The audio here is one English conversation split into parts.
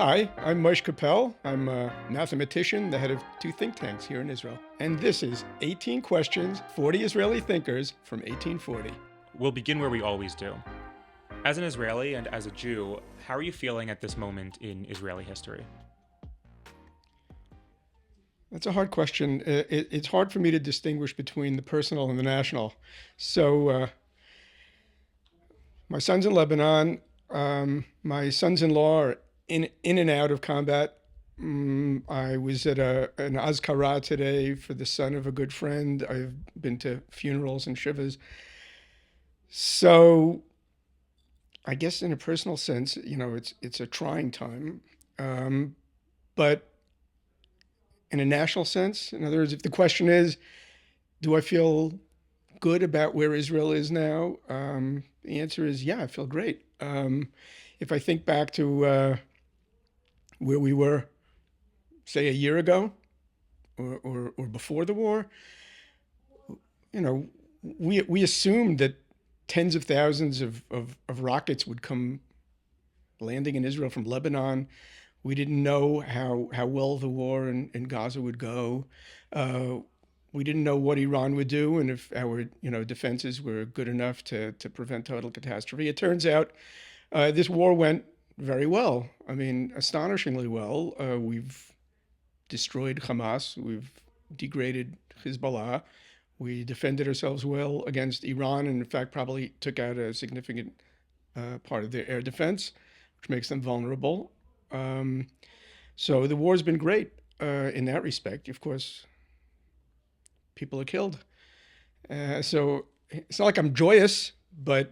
Hi, I'm Moshe Koppel. I'm a mathematician, the head of 2 think tanks here in Israel. And this is 18 Questions, 40 Israeli Thinkers from 1840. We'll begin where we always do. As an Israeli and as a Jew, how are you feeling at this moment in Israeli history? That's a hard question. It's hard for me to distinguish between the personal and the national. So my son's in Lebanon. My sons-in-law are in and out of combat. I was at an Azkara today for the son of a good friend. I've been to funerals and shivas. So I guess in a personal sense, it's a trying time. But in a national sense, in other words, if the question is, do I feel good about where Israel is now? The answer is, yeah, I feel great. If I think back to where we were, say, a year ago or before the war, we assumed that tens of thousands of rockets would come landing in Israel from Lebanon. We didn't know how well the war in Gaza would go. We didn't know what Iran would do and if our defenses were good enough to prevent total catastrophe. It turns out this war went very well. I mean, astonishingly well. We've destroyed Hamas. We've degraded Hezbollah. We defended ourselves well against Iran and, in fact, probably took out a significant part of their air defense, which makes them vulnerable. So the war's been great in that respect. Of course, people are killed. So it's not like I'm joyous, but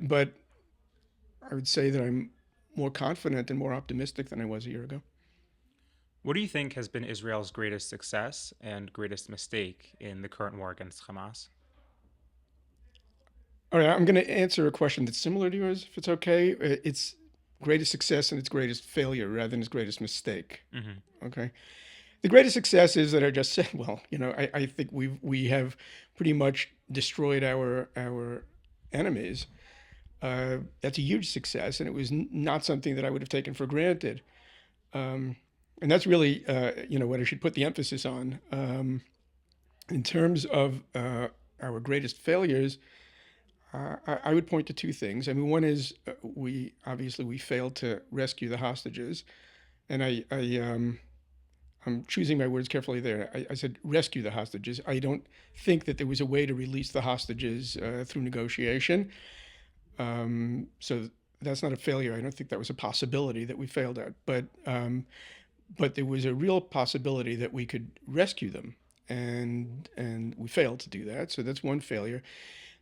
I would say that I'm more confident and more optimistic than I was a year ago. What do you think has been Israel's greatest success and greatest mistake in the current war against Hamas? All right, I'm going to answer a question that's similar to yours, if it's okay. It's greatest success and its greatest failure rather than its greatest mistake. Mm-hmm. Okay. The greatest success is that I just said, well, I think we have pretty much destroyed our enemies. That's a huge success, and it was not something that I would have taken for granted. And that's really, what I should put the emphasis on. In terms of our greatest failures, I would point to two things. I mean, one is we failed to rescue the hostages, and I'm choosing my words carefully there. I said rescue the hostages. I don't think that there was a way to release the hostages through negotiation. So that's not a failure. I don't think that was a possibility that we failed at. But there was a real possibility that we could rescue them, and we failed to do that. So that's one failure.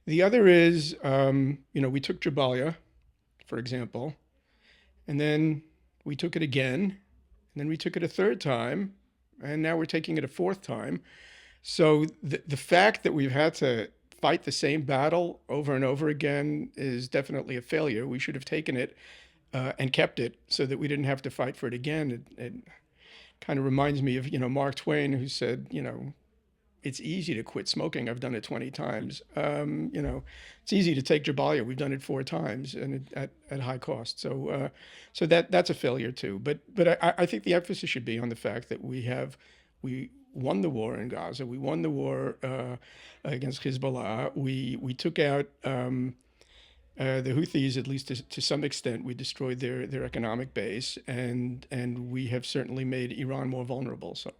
The other is, we took Jabalia, for example, and then we took it again, and then we took it a third time, and now we're taking it a fourth time. So the fact that we've had to fight the same battle over and over again is definitely a failure. We should have taken it and kept it so that we didn't have to fight for it again. It kind of reminds me of, Mark Twain, who said, it's easy to quit smoking. I've done it 20 times. It's easy to take Jabalia. We've done it 4 times and at high cost. So that's a failure too. But I think the emphasis should be on the fact that we won the war in Gaza. We won the war against Hezbollah. We took out the Houthis, at least to some extent. We destroyed their economic base, and we have certainly made Iran more vulnerable. So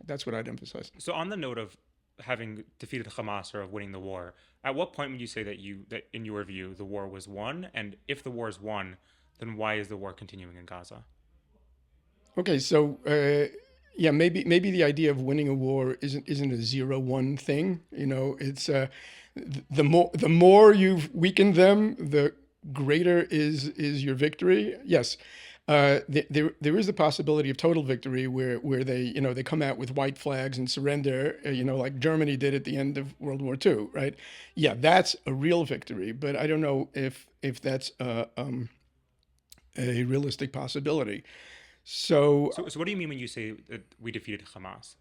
that's what I'd emphasize. So on the note of having defeated Hamas or of winning the war, at what point would you say that in your view the war was won? And if the war is won, then why is the war continuing in Gaza? Okay, so maybe the idea of winning a war isn't a 0-1 thing. It's the more you've weakened them, the greater is your victory. Yes. There is the possibility of total victory where they come out with white flags and surrender, like Germany did at the end of World War II, right? Yeah, that's a real victory, but I don't know if that's a realistic possibility. So what do you mean when you say that we defeated Hamas?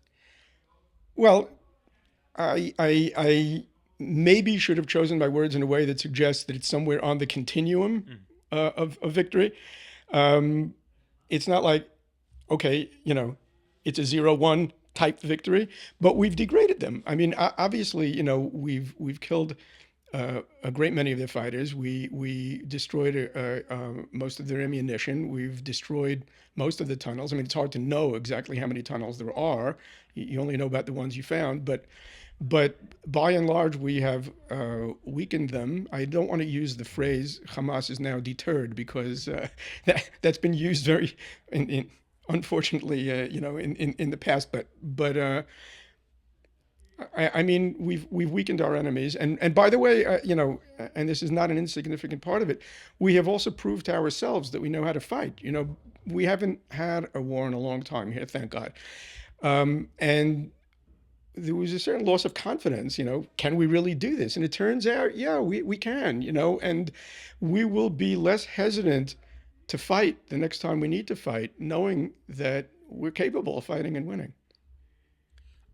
Well, I maybe should have chosen my words in a way that suggests that it's somewhere on the continuum of victory. In it's not like, okay, it's a 0-1 type victory, but we've degraded them. I mean, obviously, we've killed a great many of their fighters. We destroyed most of their ammunition. We've destroyed most of the tunnels. I mean, it's hard to know exactly how many tunnels there are. You only know about the ones you found, but by and large, we have weakened them. I don't want to use the phrase Hamas is now deterred, because that's been used very, unfortunately, in the past. But I mean, we've weakened our enemies, and by the way, and this is not an insignificant part of it, we have also proved to ourselves that we know how to fight. We haven't had a war in a long time here, thank God, and there was a certain loss of confidence. Can we really do this? And it turns out, yeah, we can. And we will be less hesitant to fight the next time we need to fight, knowing that we're capable of fighting and winning.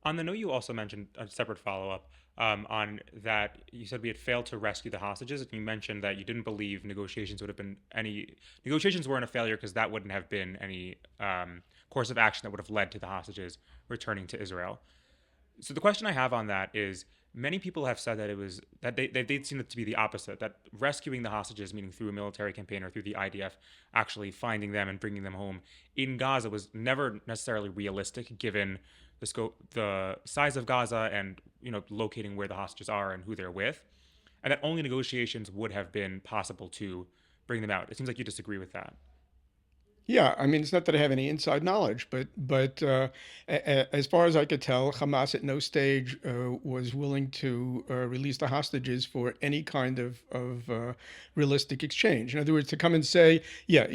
On the note, you also mentioned a separate follow-up on that. You said we had failed to rescue the hostages, and you mentioned that you didn't believe negotiations weren't a failure because that wouldn't have been any course of action that would have led to the hostages returning to Israel. So the question I have on that is, many people have said that they'd seen it to be the opposite, that rescuing the hostages, meaning through a military campaign or through the IDF, actually finding them and bringing them home in Gaza was never necessarily realistic, given the scope, the size of Gaza, and locating where the hostages are and who they're with, and that only negotiations would have been possible to bring them out. It seems like you disagree with that. Yeah, I mean, it's not that I have any inside knowledge, but as far as I could tell, Hamas at no stage was willing to release the hostages for any kind of realistic exchange. In other words, to come and say, yeah,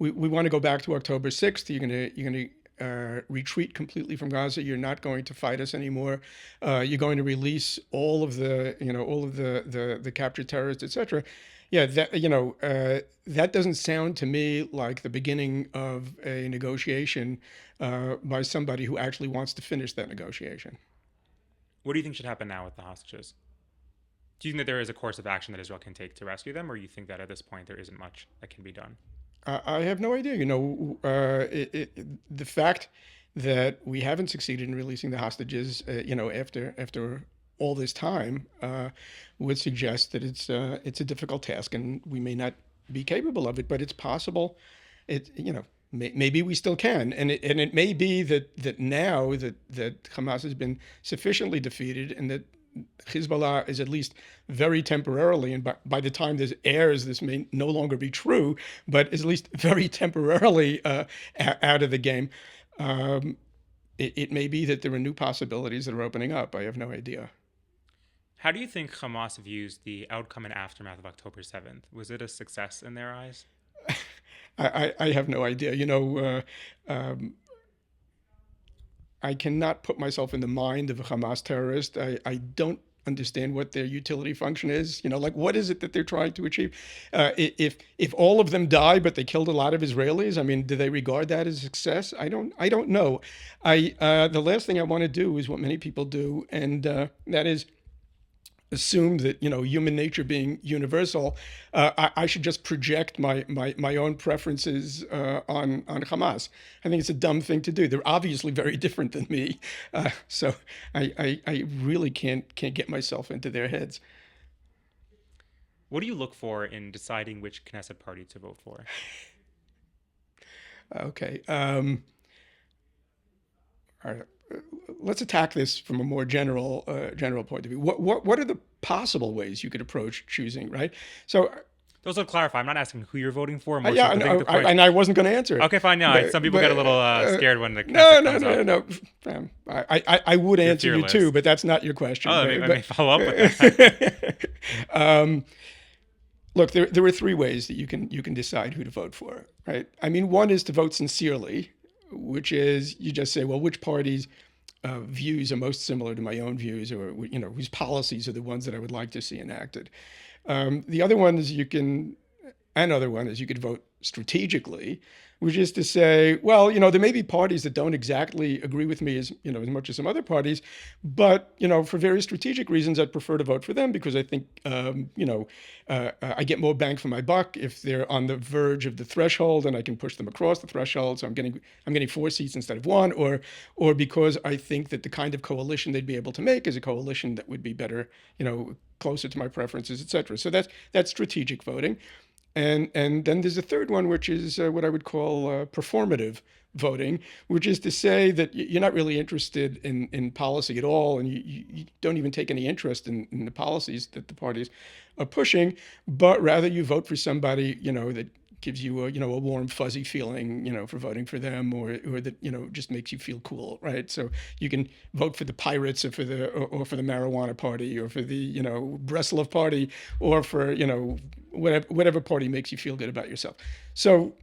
we want to go back to October 6th. You're going to retreat completely from Gaza. You're not going to fight us anymore. You're going to release all of the captured terrorists, etc. Yeah, that doesn't sound to me like the beginning of a negotiation by somebody who actually wants to finish that negotiation. What do you think should happen now with the hostages? Do you think that there is a course of action that Israel can take to rescue them, or you think that at this point there isn't much that can be done? I have no idea. The fact that we haven't succeeded in releasing the hostages, after all this time, would suggest that it's a difficult task, and we may not be capable of it. But it's possible. Maybe we still can, and it may be that now that Hamas has been sufficiently defeated, and that Hezbollah is at least very temporarily, and by the time this airs, this may no longer be true, but is at least very temporarily out of the game. It may be that there are new possibilities that are opening up. I have no idea. How do you think Hamas views the outcome and aftermath of October 7th? Was it a success in their eyes? I have no idea. I cannot put myself in the mind of a Hamas terrorist. I don't understand what their utility function is. Like, what is it that they're trying to achieve? If all of them die, but they killed a lot of Israelis, I mean, do they regard that as a success? I don't know. The last thing I want to do is what many people do, and that is assume that human nature being universal, I should just project my own preferences on Hamas. I think it's a dumb thing to do. They're obviously very different than me, so I really can't get myself into their heads. What do you look for in deciding which Knesset party to vote for? Okay. All right. Let's attack this from a more general point of view. What are the possible ways you could approach choosing, right? So, also clarify, I'm not asking who you're voting for. Yeah, no, and I wasn't going to answer it. Okay, fine. No, some people get a little scared when the Knesset comes up. No. I would answer you too, but that's not your question. Oh, I may follow up with that. Look, there are three ways that you can decide who to vote for, right? I mean, one is to vote sincerely, which is you just say, well, which party's views are most similar to my own views, or whose policies are the ones that I would like to see enacted. The other one is you can Another one is you could vote strategically, which is to say, well, there may be parties that don't exactly agree with me as much as some other parties, but for various strategic reasons, I'd prefer to vote for them because I think I get more bang for my buck if they're on the verge of the threshold and I can push them across the threshold. So I'm getting 4 seats instead of 1, or because I think that the kind of coalition they'd be able to make is a coalition that would be better, closer to my preferences, et cetera. So that's strategic voting. And then there's a third one, which is what I would call performative voting, which is to say that you're not really interested in policy at all, and you don't even take any interest in the policies that the parties are pushing, but rather you vote for somebody, that gives you a warm, fuzzy feeling, for voting for them, or that, just makes you feel cool, right? So you can vote for the Pirates or for the Marijuana Party or for the, Breslov Party or for, whatever party makes you feel good about yourself. So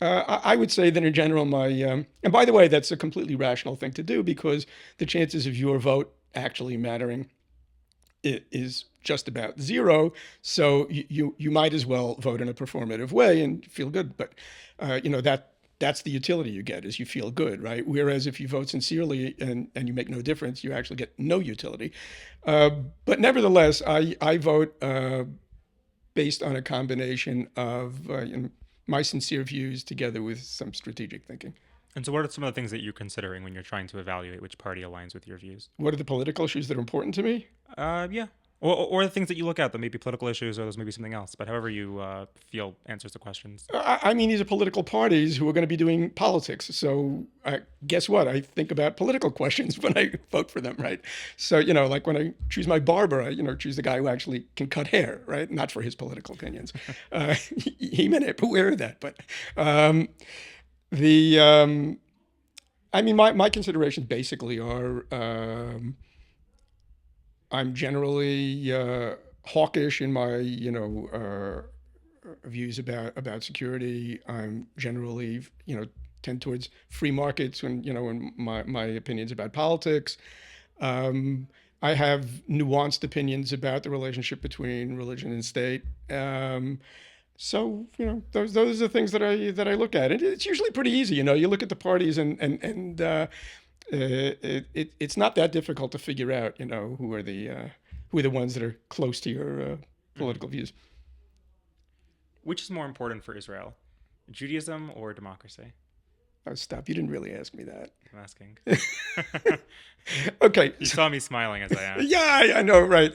I would say that in general, and by the way, that's a completely rational thing to do because the chances of your vote actually mattering is just about 0. So you might as well vote in a performative way and feel good. But that's the utility you get, is you feel good, right? Whereas if you vote sincerely and you make no difference, you actually get no utility. But nevertheless, I vote based on a combination of my sincere views together with some strategic thinking. And so what are some of the things that you're considering when you're trying to evaluate which party aligns with your views? What are the political issues that are important to me? Yeah. Or the things that you look at that may be political issues, or there's maybe something else, but however you feel answers the questions. I mean, these are political parties who are going to be doing politics. So guess what? I think about political questions when I vote for them, right? So, like when I choose my barber, I, choose the guy who actually can cut hair, right? Not for his political opinions. He may not be aware of that, but I mean, my considerations basically are I'm generally hawkish in my, views about security. I'm generally, tend towards free markets when my opinions about politics. I have nuanced opinions about the relationship between religion and state. So those are the things that I look at. And it's usually pretty easy. You look at the parties and it's not that difficult to figure out, who are the ones that are close to your political views. Which is more important for Israel, Judaism or democracy? Oh, stop! You didn't really ask me that. I'm asking. Okay. You saw me smiling as I asked. Yeah, I know, right?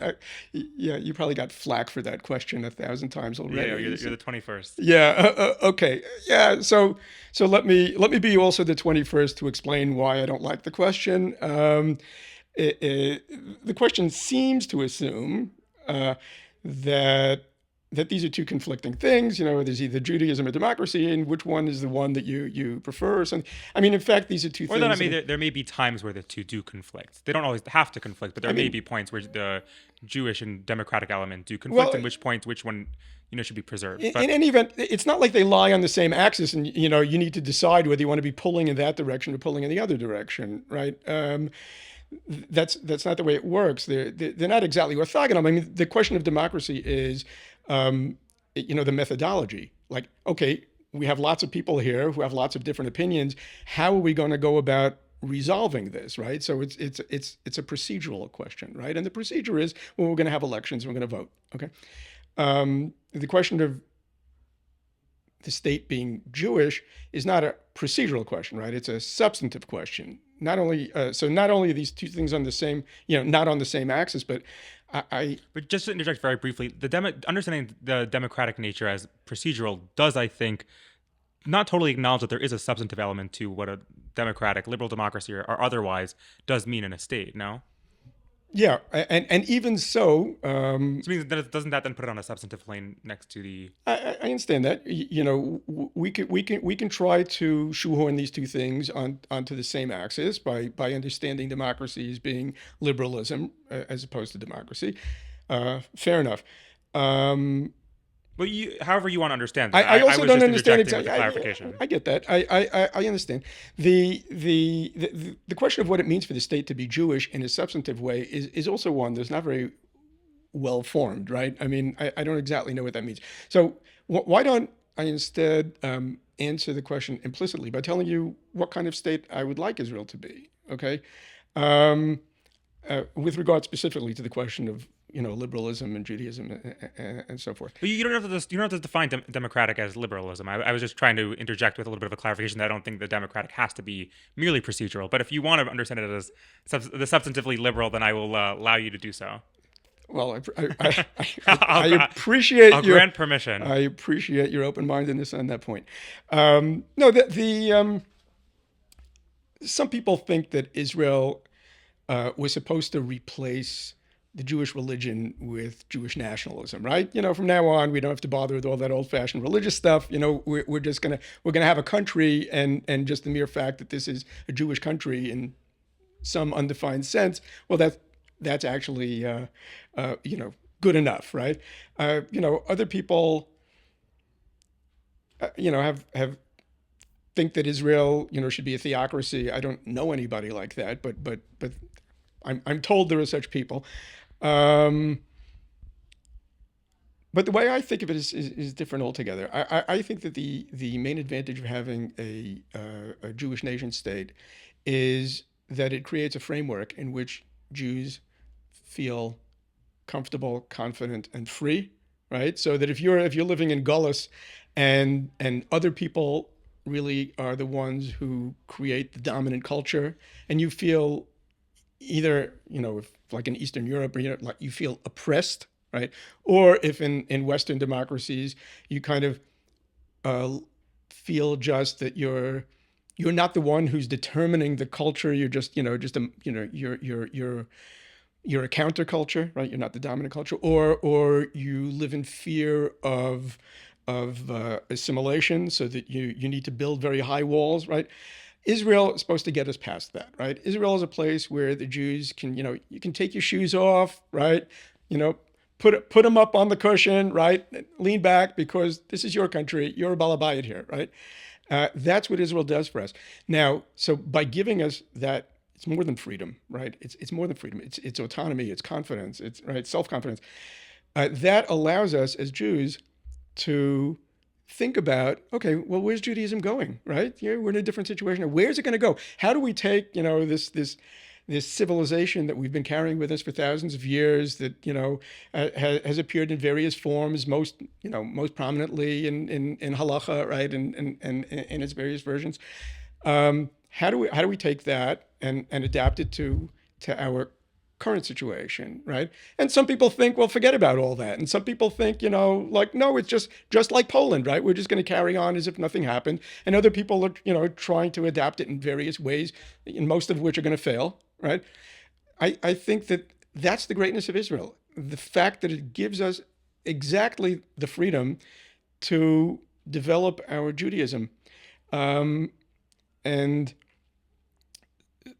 Yeah, you probably got flack for that question 1,000 times already. Yeah, you're the 21st. Yeah. Okay. Yeah. So let me be also the 21st to explain why I don't like the question. The question seems to assume that these are two conflicting things. There's either Judaism or democracy, and which one is the one that you prefer or something. I mean, in fact, these are two things. Or there may be times where the two do conflict. They don't always have to conflict, but there may be points where the Jewish and democratic element do conflict, and which one should be preserved. In any event, it's not like they lie on the same axis, and you need to decide whether you want to be pulling in that direction or pulling in the other direction, right? That's not the way it works. They're not exactly orthogonal. I mean, the question of democracy is, the methodology. Like, okay, we have lots of people here who have lots of different opinions. How are we going to go about resolving this, right? So it's a procedural question, right? And the procedure is, well, we're going to have elections, we're going to vote, okay? The question of the state being Jewish is not a procedural question, right? It's a substantive question. Not only are these two things on the same, not on the same axis, but But just to interject very briefly, understanding the democratic nature as procedural does, I think, not totally acknowledge that there is a substantive element to what a democratic, liberal democracy or otherwise does mean in a state, no? Yeah, and even so, doesn't that then put it on a substantive plane next to the? I understand that. We can try to shoehorn these two things onto the same axis by understanding democracy as being liberalism as opposed to democracy. Fair enough. Well, however you want to understand that. I also don't understand exactly. Clarification. I get that. I understand. The question of what it means for the state to be Jewish in a substantive way is also one that's not very well formed, right? I mean, I don't exactly know what that means. So why don't I instead answer the question implicitly by telling you what kind of state I would like Israel to be? Okay, um, with regard specifically to the question of liberalism and Judaism and so forth. But you don't have to define democratic as liberalism. I was just trying to interject with a little bit of a clarification that I don't think the democratic has to be merely procedural. But if you want to understand it as the substantively liberal, then I will allow you to do so. Well, I I'll, appreciate I'll your grant permission. I appreciate your open-mindedness on that point. No, some people think that Israel was supposed to replace the Jewish religion with Jewish nationalism, right? From now on, we don't have to bother with all that old-fashioned religious stuff. We're just gonna have a country, and just the mere fact that this is a Jewish country in some undefined sense, well, that's actually good enough, right? Other people, have think that Israel, should be a theocracy. I don't know anybody like that, but I'm told there are such people. Um, but the way I think of it is different altogether. I think that the main advantage of having a Jewish nation state is that it creates a framework in which Jews feel comfortable, confident, and free, right? So that if you're living in Gullus, and other people really are the ones who create the dominant culture, and you feel either, if like in Eastern Europe, or like you feel oppressed, right? Or if in Western democracies you kind of uh, feel just that you're not the one who's determining the culture. You're just just a you're a counterculture, right? You're not the dominant culture, or you live in fear of assimilation, so that you need to build very high walls, right? Israel is supposed to get us past that, right? Israel is a place where the Jews can, you can take your shoes off, right? You know, put them up on the cushion, right? Lean back, because this is your country. You're a balabayit here, right? That's what Israel does for us. Now, so by giving us that, it's more than freedom, right? It's more than freedom. It's autonomy. It's confidence. It's right self-confidence. That allows us as Jews to think about, okay, well, where's Judaism going, right? We're in a different situation. Where's it going to go? How do we take, this civilization that we've been carrying with us for thousands of years, that has appeared in various forms, most prominently in halacha, right, and in its various versions. How do we take that and adapt it to our current situation, right? And some people think, well, forget about all that. And some people think, like, no, it's just like Poland, right? We're just going to carry on as if nothing happened. And other people are, trying to adapt it in various ways, and most of which are going to fail, right? I think that that's the greatness of Israel. The fact that it gives us exactly the freedom to develop our Judaism. And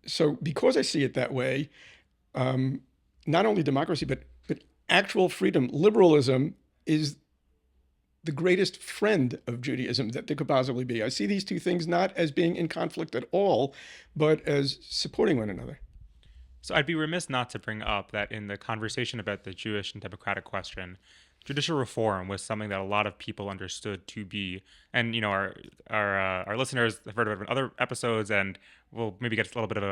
so because I see it that way, not only democracy, but actual freedom, liberalism is the greatest friend of Judaism that there could possibly be. I see these two things not as being in conflict at all, but as supporting one another. So I'd be remiss not to bring up that in the conversation about the Jewish and democratic question, judicial reform was something that a lot of people understood to be, and our listeners have heard of it in other episodes, and we'll maybe get a little bit of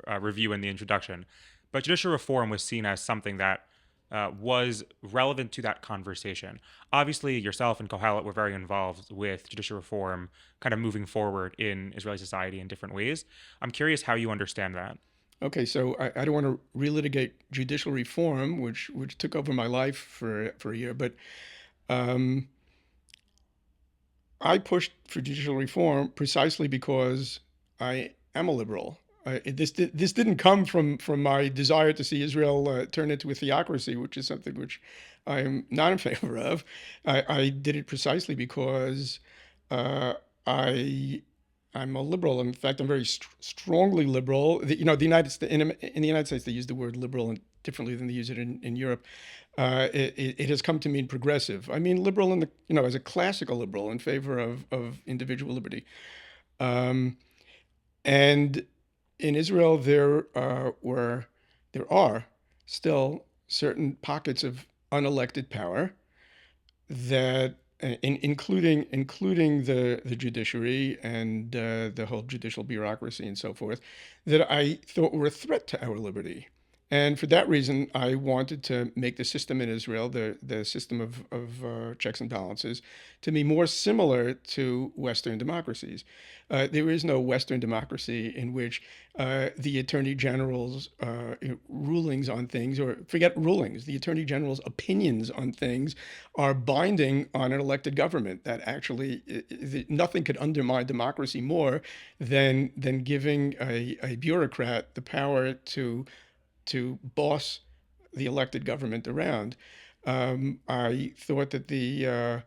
a review in the introduction. But judicial reform was seen as something that was relevant to that conversation. Obviously, yourself and Kohelet were very involved with judicial reform, kind of moving forward in Israeli society in different ways. I'm curious how you understand that. Okay, so I don't want to relitigate judicial reform, which took over my life for a year, but I pushed for judicial reform precisely because I am a liberal. This didn't come from my desire to see Israel turn into a theocracy, which is something which I am not in favor of. I did it precisely because I'm a liberal. In fact, I'm very strongly liberal. The United States, in the United States, they use the word liberal differently than they use it in Europe. It has come to mean progressive. I mean liberal in the as a classical liberal in favor of individual liberty. And in Israel, there are still certain pockets of unelected power that, including the judiciary and the whole judicial bureaucracy and so forth, that I thought were a threat to our liberty. And for that reason, I wanted to make the system in Israel, the system of checks and balances, to be more similar to Western democracies. There is no Western democracy in which the Attorney General's rulings on things, or forget rulings, the Attorney General's opinions on things are binding on an elected government. That actually, nothing could undermine democracy more than giving a bureaucrat the power to boss the elected government around. I thought that the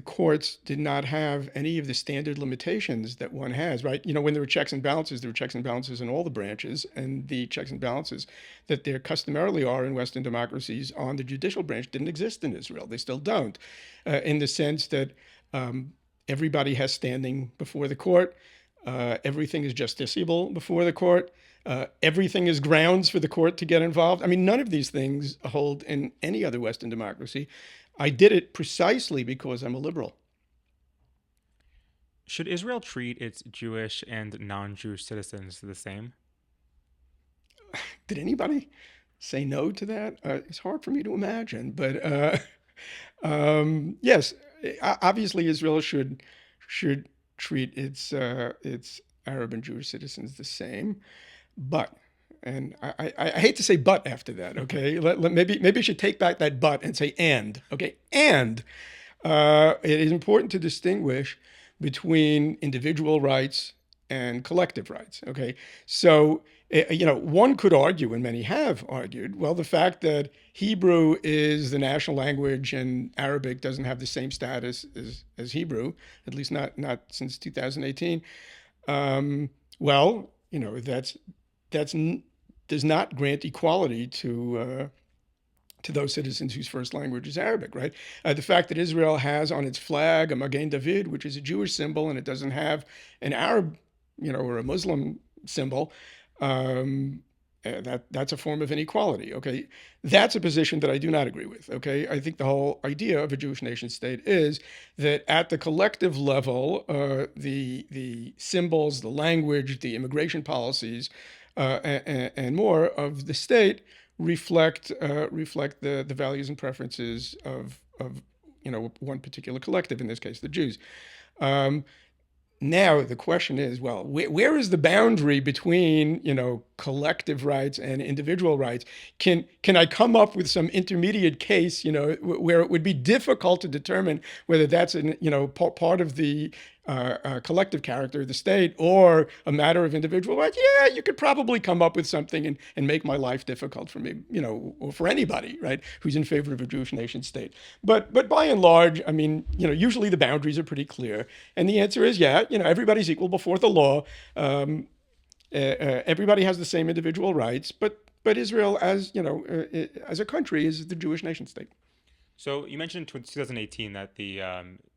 courts did not have any of the standard limitations that one has, right? You know, when there were checks and balances, there were checks and balances in all the branches, and the checks and balances that there customarily are in Western democracies on the judicial branch didn't exist in Israel. They still don't, in the sense that everybody has standing before the court. Everything is justiciable before the court. Everything is grounds for the court to get involved. I mean, none of these things hold in any other Western democracy. I did it precisely because I'm a liberal. Should Israel treat its Jewish and non-Jewish citizens the same? Did anybody say no to that? It's hard for me to imagine, but yes, obviously Israel should treat its Arab and Jewish citizens the same, but. And I hate to say but after that, okay? Maybe I should take back that but and say and, okay? And it is important to distinguish between individual rights and collective rights, okay? So, one could argue, and many have argued, well, the fact that Hebrew is the national language and Arabic doesn't have the same status as Hebrew, at least not since 2018, well, that's does not grant equality to those citizens whose first language is Arabic, right? The fact that Israel has on its flag a Magen David, which is a Jewish symbol, and it doesn't have an Arab, or a Muslim symbol, that's a form of inequality, okay? That's a position that I do not agree with, okay? I think the whole idea of a Jewish nation state is that at the collective level, the symbols, the language, the immigration policies, and more of the state reflect the values and preferences of one particular collective, in this case the Jews. Now the question is, well, where is the boundary between collective rights and individual rights? Can I come up with some intermediate case where it would be difficult to determine whether that's part of the collective character of the state or a matter of individual rights? Yeah, you could probably come up with something and make my life difficult for me, or for anybody, right, who's in favor of a Jewish nation state. But by and large, I mean, usually the boundaries are pretty clear, and the answer is yeah, everybody's equal before the law. Everybody has the same individual rights, but Israel, as as a country, is the Jewish nation state. So you mentioned in 2018 that the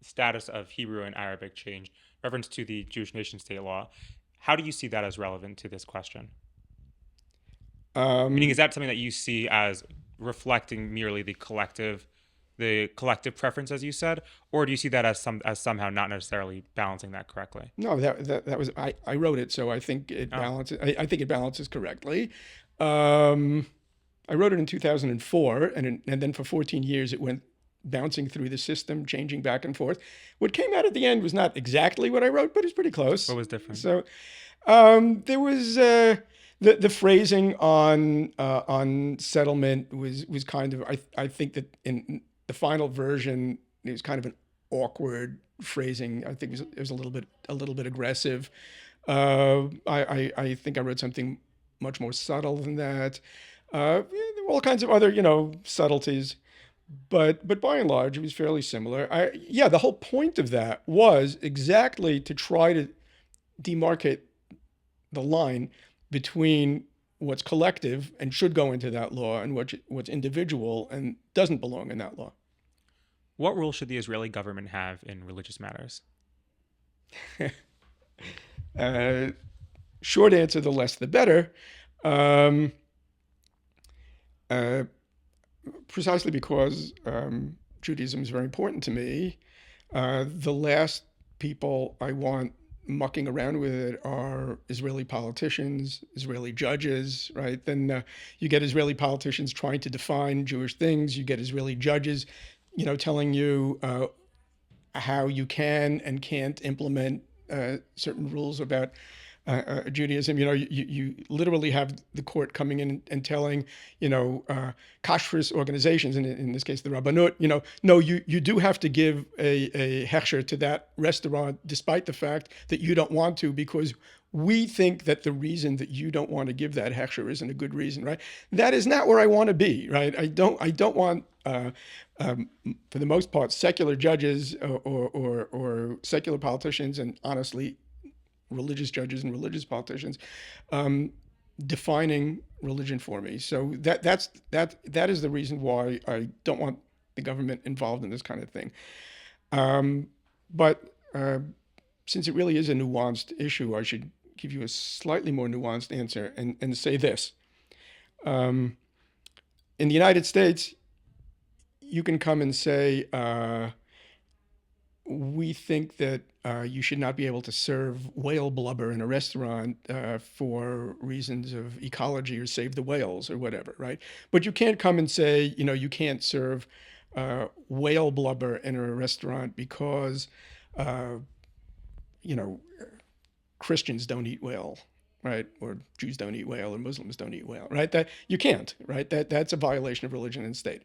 status of Hebrew and Arabic changed, reference to the Jewish nation state law. How do you see that as relevant to this question? Meaning, is that something that you see as reflecting merely the collective preference, as you said, or do you see that as somehow not necessarily balancing that correctly? No, that was I wrote it, so I think it balances. I think it balances correctly. I wrote it in 2004, and then for 14 years it went bouncing through the system, changing back and forth. What came out at the end was not exactly what I wrote, but it's pretty close. What was different? So there was the phrasing on settlement was kind of I think that in the final version it was kind of an awkward phrasing. I think it was a little bit aggressive. I think I wrote something much more subtle than that. There were all kinds of other, subtleties, but by and large, it was fairly similar. The whole point of that was exactly to try to demarcate the line between what's collective and should go into that law and what's individual and doesn't belong in that law. What role should the Israeli government have in religious matters? Short answer, the less the better. uh, precisely because Judaism is very important to me. The last people I want mucking around with it are Israeli politicians, Israeli judges, right? Then you get Israeli politicians trying to define Jewish things. You get Israeli judges, telling you how you can and can't implement certain rules about Judaism. You literally have the court coming in and telling, kashrus organizations, and in this case the Rabbanut, no, you do have to give a hechsher to that restaurant, despite the fact that you don't want to, because we think that the reason that you don't want to give that hechsher isn't a good reason, right? That is not where I want to be, right? I don't want, for the most part, secular judges or secular politicians, and honestly, religious judges and religious politicians, defining religion for me. So that is the reason why I don't want the government involved in this kind of thing. But since it really is a nuanced issue, I should give you a slightly more nuanced answer and say this. In the United States, you can come and say, we think that you should not be able to serve whale blubber in a restaurant for reasons of ecology or save the whales or whatever, right? But you can't come and say, you can't serve whale blubber in a restaurant because, Christians don't eat whale, right? Or Jews don't eat whale, or Muslims don't eat whale, right? That you can't, right? That's a violation of religion and state.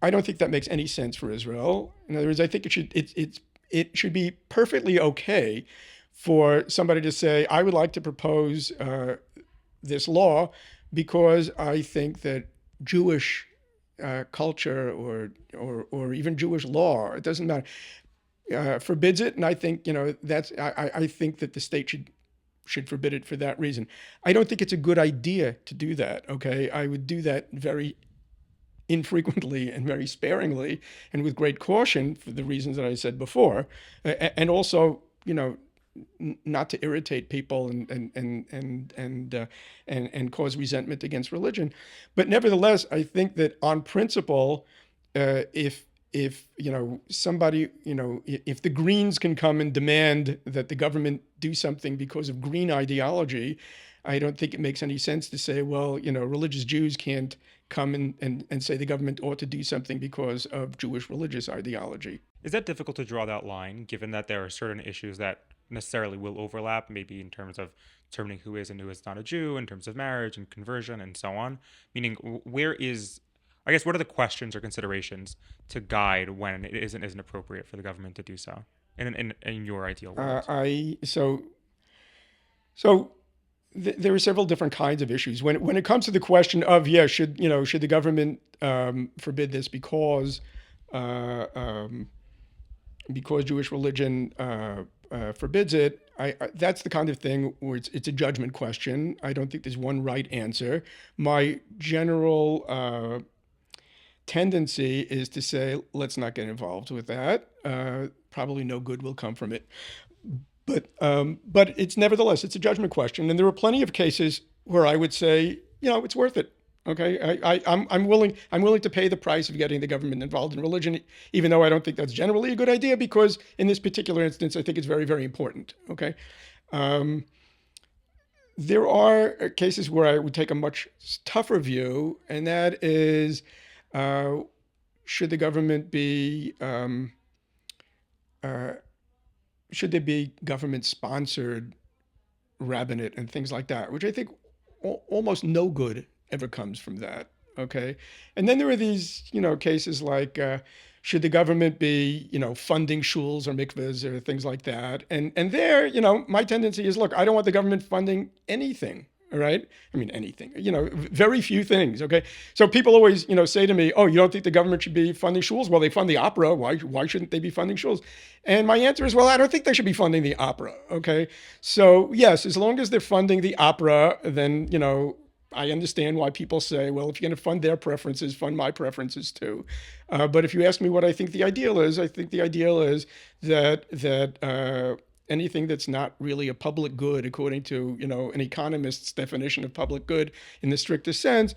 I don't think that makes any sense for Israel. In other words, I think it should be perfectly okay for somebody to say, I would like to propose this law because I think that Jewish culture or even Jewish law, it doesn't matter, forbids it, and I think I think that the state should forbid it for that reason. I don't think it's a good idea to do that. Okay, I would do that very infrequently and very sparingly and with great caution for the reasons that I said before, and also not to irritate people and cause resentment against religion. But nevertheless, I think that on principle, if somebody, if the Greens can come and demand that the government do something because of green ideology, I don't think it makes any sense to say, well, religious Jews can't come and say the government ought to do something because of Jewish religious ideology. Is that difficult to draw that line, given that there are certain issues that necessarily will overlap, maybe in terms of determining who is and who is not a Jew, in terms of marriage and conversion and so on? Meaning, I guess, what are the questions or considerations to guide when it isn't appropriate for the government to do so, in your ideal world? There are several different kinds of issues when it comes to the question of should the government forbid this because Jewish religion forbids it. That's the kind of thing where it's a judgment question. I don't think there's one right answer. My general tendency is to say, let's not get involved with that. Probably no good will come from it. But it's nevertheless, it's a judgment question. And there are plenty of cases where I would say, it's worth it. Okay, I'm willing to pay the price of getting the government involved in religion, even though I don't think that's generally a good idea, because in this particular instance, I think it's very, very important. Okay. There are cases where I would take a much tougher view, and that is, should the government be, should there be government-sponsored rabbinate and things like that, which I think almost no good ever comes from that, okay? And then there are these, cases like, should the government be, funding shuls or mikvahs or things like that? And there, my tendency is, look, I don't want the government funding anything, all right? I mean, anything, very few things, okay? So people always, say to me, oh, you don't think the government should be funding shuls? Well, they fund the opera. Why shouldn't they be funding shuls? And my answer is, well, I don't think they should be funding the opera, okay? So yes, as long as they're funding the opera, then, I understand why people say, well, if you're going to fund their preferences, fund my preferences too. But if you ask me what I think the ideal is, I think the ideal is that anything that's not really a public good, according to an economist's definition of public good in the strictest sense,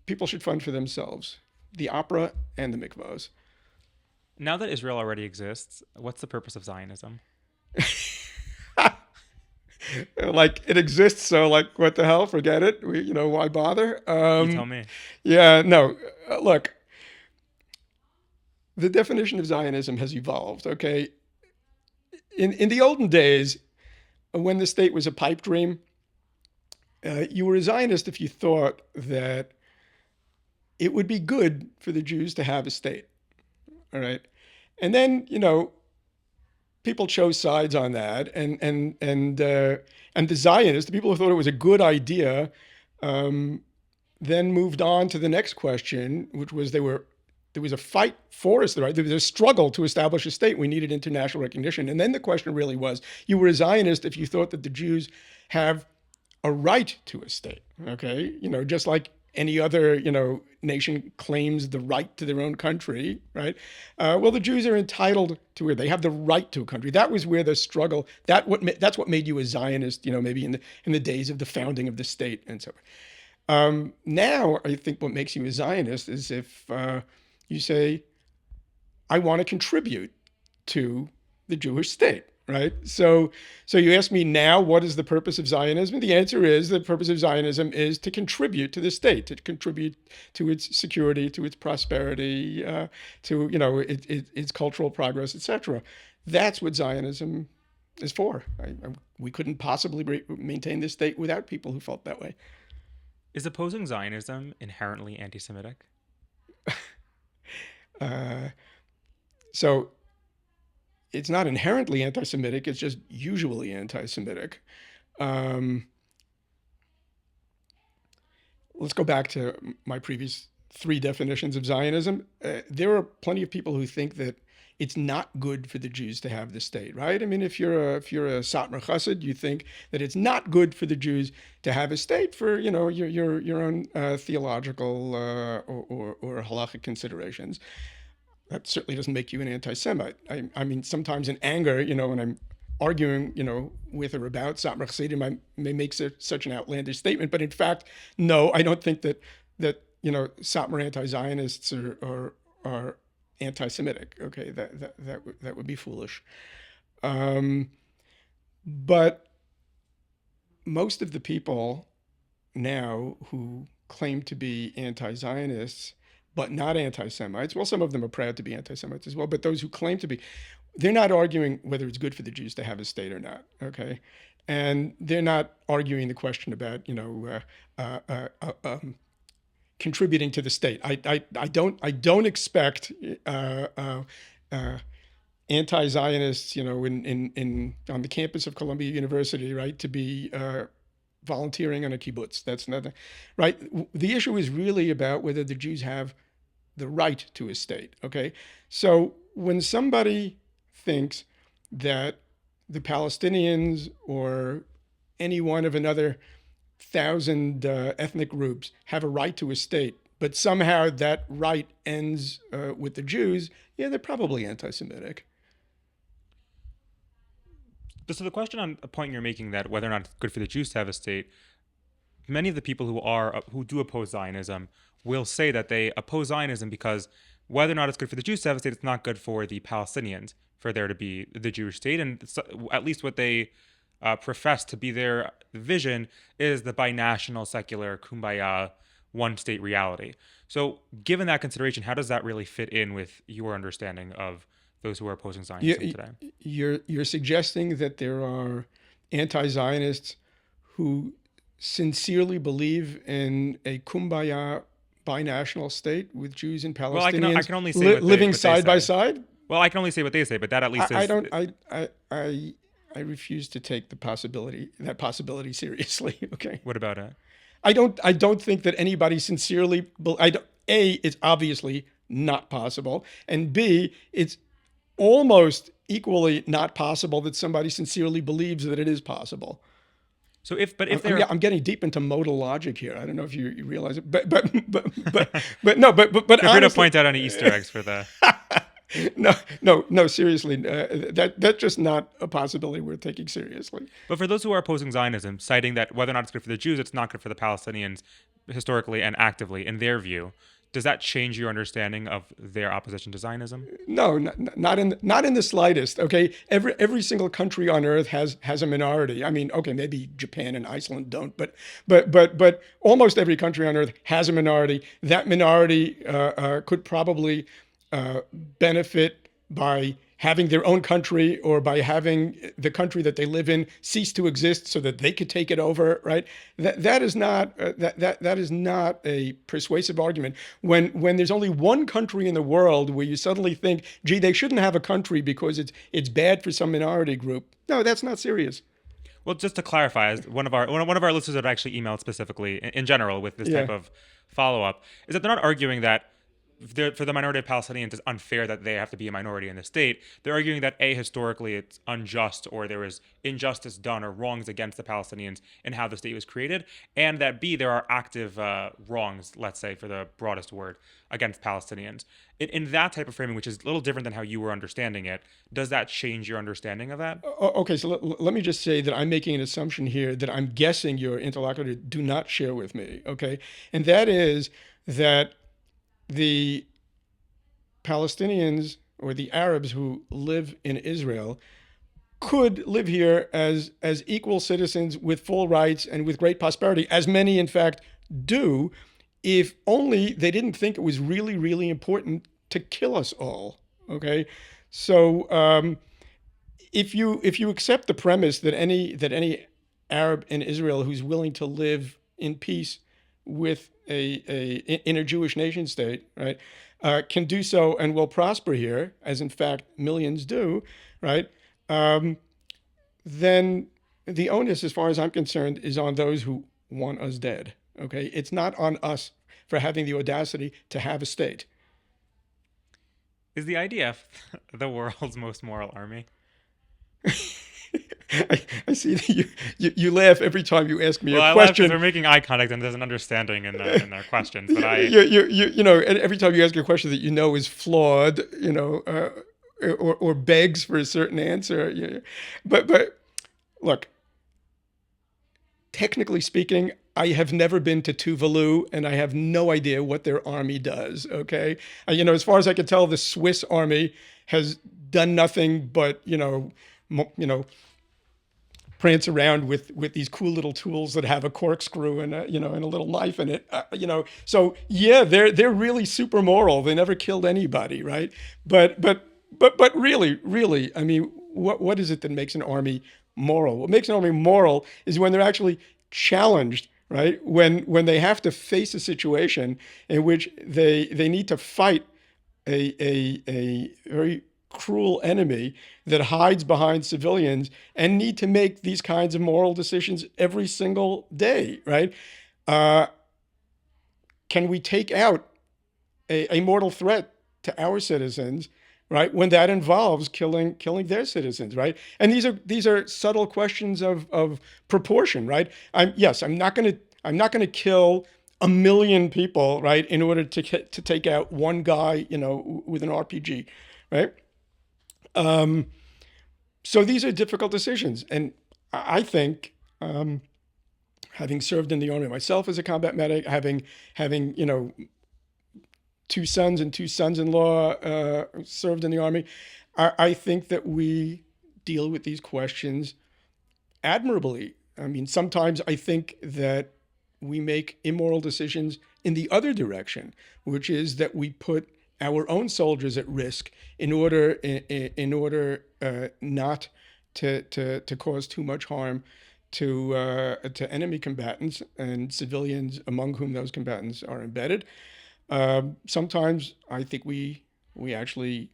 people should fund for themselves, the opera and the mikvahs. Now that Israel already exists, what's the purpose of Zionism? Like, it exists, so like, what the hell? Forget it. Why bother? You tell me. Yeah, no. Look, the definition of Zionism has evolved. Okay, in the olden days, when the state was a pipe dream, you were a Zionist if you thought that it would be good for the Jews to have a state. All right, and then people chose sides on that, and the Zionists, the people who thought it was a good idea, then moved on to the next question, which was there was a fight for us, right? There was a struggle to establish a state. We needed international recognition, and then the question really was: you were a Zionist if you thought that the Jews have a right to a state. Okay, just like any other nation claims the right to their own country, right? Well, the Jews are entitled to where they have the right to a country. That was where the struggle. That's what made you a Zionist. Maybe in the days of the founding of the state and so on. Now, I think what makes you a Zionist is if you say, "I want to contribute to the Jewish state." Right. So you ask me now, what is the purpose of Zionism? The answer is the purpose of Zionism is to contribute to the state, to contribute to its security, to its prosperity, to its cultural progress, etc. That's what Zionism is for. We couldn't possibly maintain this state without people who felt that way. Is opposing Zionism inherently anti-Semitic? So it's not inherently anti-Semitic, it's just usually anti-Semitic. Let's go back to my previous 3 definitions of Zionism. There are plenty of people who think that it's not good for the Jews to have the state, right? I mean, if you're a Satmar Chassid, you think that it's not good for the Jews to have a state for your own theological or halachic considerations. That certainly doesn't make you an anti-Semite. I mean, sometimes in anger, when I'm arguing, with or about Satmar Chassidim, I may make such an outlandish statement. But in fact, no, I don't think that Satmar anti-Zionists are anti-Semitic. Okay, that would be foolish. But most of the people now who claim to be anti-Zionists but not anti-Semites. Well, some of them are proud to be anti-Semites as well, but those who claim to be, they're not arguing whether it's good for the Jews to have a state or not, okay? And they're not arguing the question about, contributing to the state. I don't expect anti-Zionists, on the campus of Columbia University, right, to be volunteering on a kibbutz. That's nothing, right? The issue is really about whether the Jews have the right to a state, okay? So when somebody thinks that the Palestinians or any one of another 1,000 ethnic groups have a right to a state, but somehow that right ends with the Jews, yeah, they're probably anti-Semitic. So the question on a point you're making, that whether or not it's good for the Jews to have a state, many of the people who do oppose Zionism will say that they oppose Zionism because whether or not it's good for the Jews to have a state, it's not good for the Palestinians for there to be the Jewish state. And at least what they profess to be their vision is the binational, secular, kumbaya, one-state reality. So given that consideration, how does that really fit in with your understanding of those who are opposing Zionism today? You're suggesting that there are anti-Zionists who sincerely believe in a kumbaya binational state with Jews and Palestinians I can only say living side by side? Well, I can only say what they say, but that at least I refuse to take that possibility seriously. Okay. What about it? I don't think that anybody sincerely. It's obviously not possible, and B, it's almost equally not possible that somebody sincerely believes that it is possible. So if I'm getting deep into modal logic here. I don't know if you realize it, but no, but feel free to honestly, point out any Easter eggs for the. No. Seriously, that's just not a possibility we're taking seriously. But for those who are opposing Zionism, citing that whether or not it's good for the Jews, it's not good for the Palestinians historically and actively, in their view, does that change your understanding of their opposition to Zionism? No, not in the slightest. Okay, every single country on earth has a minority. I mean, okay, maybe Japan and Iceland don't, but almost every country on earth has a minority. That minority could probably benefit by having their own country or by having the country that they live in cease to exist so that they could take it over, right? That is not that is not a persuasive argument. When there's only one country in the world where you suddenly think, gee, they shouldn't have a country because it's bad for some minority group. No, that's not serious. Well, just to clarify, as one of our listeners that actually emailed specifically in general with this Yeah. type of follow up is that they're not arguing that for the minority of Palestinians it's unfair that they have to be a minority in the state. They're arguing that A, historically it's unjust or there was injustice done or wrongs against the Palestinians in how the state was created, and that B, there are active wrongs, let's say for the broadest word, against Palestinians. In that type of framing, which is a little different than how you were understanding it, does that change your understanding of that? Okay, so let me just say that I'm making an assumption here that I'm guessing your interlocutor do not share with me. Okay, and that is that the Palestinians or the Arabs who live in Israel could live here as equal citizens with full rights and with great prosperity, as many in fact do, if only they didn't think it was really, really important to kill us all. Okay, so if you accept the premise that any Arab in Israel who's willing to live in peace with in a Jewish nation state, right, can do so and will prosper here, as in fact millions do, right? Then the onus, as far as I'm concerned, is on those who want us dead. Okay, it's not on us for having the audacity to have a state. Is the IDF the world's most moral army? I see that you laugh every time you ask me Well, a I laugh because question. we're making eye contact and there's an understanding in their questions. But And every time you ask a question that you know is flawed, or begs for a certain answer. But look, technically speaking, I have never been to Tuvalu, and I have no idea what their army does. Okay, as far as I can tell, the Swiss army has done nothing but prance around with these cool little tools that have a corkscrew and and a little knife in it. So yeah, they're really super moral. They never killed anybody, right? But really, I mean, what is it that makes an army moral? What makes an army moral is when they're actually challenged, right? When they have to face a situation in which they need to fight a very cruel enemy that hides behind civilians and need to make these kinds of moral decisions every single day, right? Uh, can we take out a mortal threat to our citizens, right? When that involves killing their citizens, right? And these are subtle questions of proportion, right? I'm not gonna kill a million people, right, in order to take out one guy, with an RPG, right? So these are difficult decisions, and I think, having served in the army myself as a combat medic, having two sons and two sons-in-law served in the army, I think that we deal with these questions admirably. I mean, sometimes I think that we make immoral decisions in the other direction, which is that we put our own soldiers at risk in order not to cause too much harm to enemy combatants and civilians among whom those combatants are embedded. Sometimes I think we actually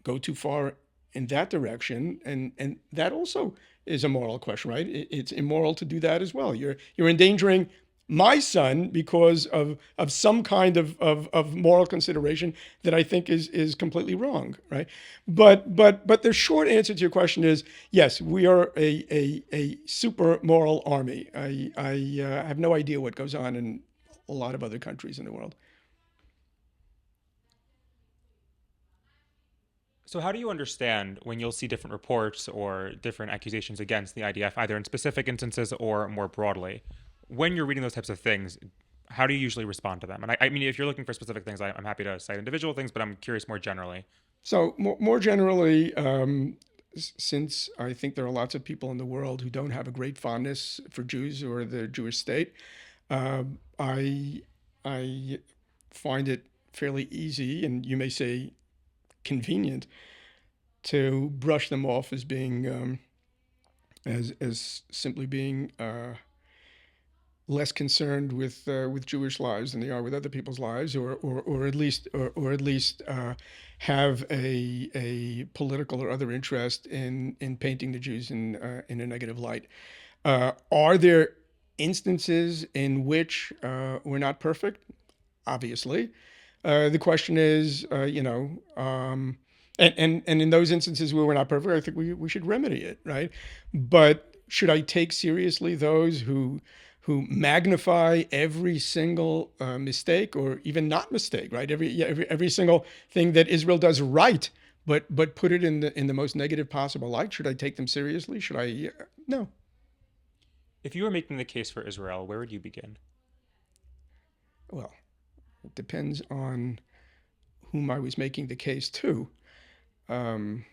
go too far in that direction, and that also is a moral question, right? It's immoral to do that as well. You're endangering my son because of some kind of moral consideration that I think is completely wrong, right? But the short answer to your question is yes, we are a super moral army. I have no idea what goes on in a lot of other countries in the world. So how do you understand when you'll see different reports or different accusations against the IDF, either in specific instances or more broadly? When you're reading those types of things, how do you usually respond to them? And I mean, if you're looking for specific things, I'm happy to cite individual things, but I'm curious more generally. So more generally, since I think there are lots of people in the world who don't have a great fondness for Jews or the Jewish state, I I find it fairly easy, and you may say convenient, to brush them off as being as simply being less concerned with Jewish lives than they are with other people's lives, or at least have a political or other interest in painting the Jews in a negative light. Are there instances in which we're not perfect? Obviously. The question is, and in those instances where we're not perfect, I think we should remedy it, right? But should I take seriously those who magnify every single mistake or even not mistake, right? Every single thing that Israel does right, but put it in the most negative possible light? Should I take them seriously? Should I? No. If you were making the case for Israel, where would you begin? Well, it depends on whom I was making the case to. Um,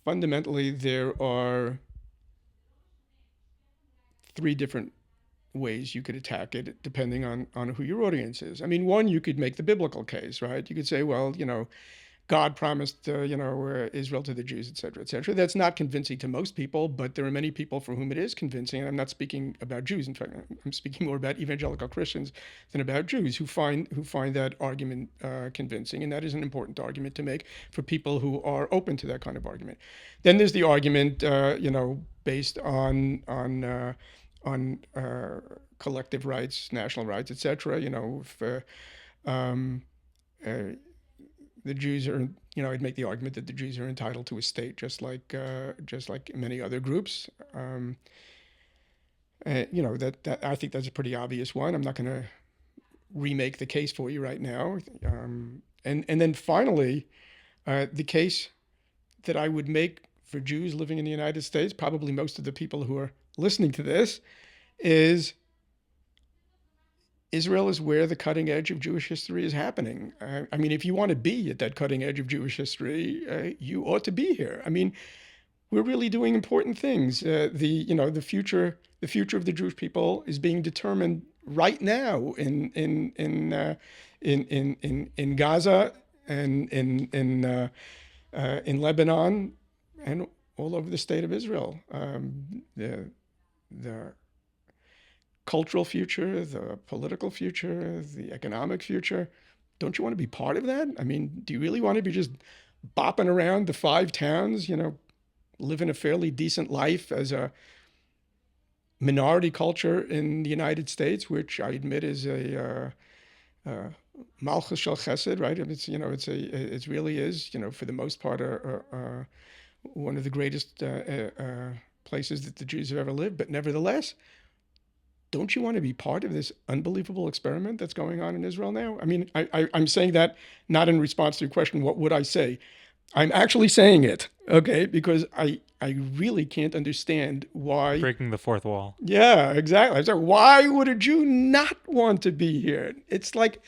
Fundamentally, there are three different ways you could attack it, depending on who your audience is. I mean, one, you could make the biblical case, right? You could say, well, God promised, Israel to the Jews, et cetera, et cetera. That's not convincing to most people, but there are many people for whom it is convincing. And I'm not speaking about Jews. In fact, I'm speaking more about evangelical Christians than about Jews who find that argument convincing. And that is an important argument to make for people who are open to that kind of argument. Then there's the argument, based on collective rights, national rights, et cetera. If the Jews are, I'd make the argument that the Jews are entitled to a state, just like many other groups. That I think that's a pretty obvious one. I'm not going to remake the case for you right now. And then finally, the case that I would make for Jews living in the United States, probably most of the people who are listening to this, is Israel is where the cutting edge of Jewish history is happening. I mean, if you want to be at that cutting edge of Jewish history, you ought to be here. I mean, we're really doing important things. The future of the Jewish people is being determined right now in Gaza and in Lebanon and all over the state of Israel. The cultural future, the political future, the economic future. Don't you want to be part of that? I mean, do you really want to be just bopping around the five towns, living a fairly decent life as a minority culture in the United States, which I admit is a malchus shel chesed, right? It really is, for the most part, one of the greatest places that the Jews have ever lived. But nevertheless, don't you want to be part of this unbelievable experiment that's going on in Israel now? I mean, I'm saying that not in response to your question, what would I say? I'm actually saying it, okay, because I really can't understand why. Breaking the fourth wall. Yeah, exactly. So why would a Jew not want to be here? It's like,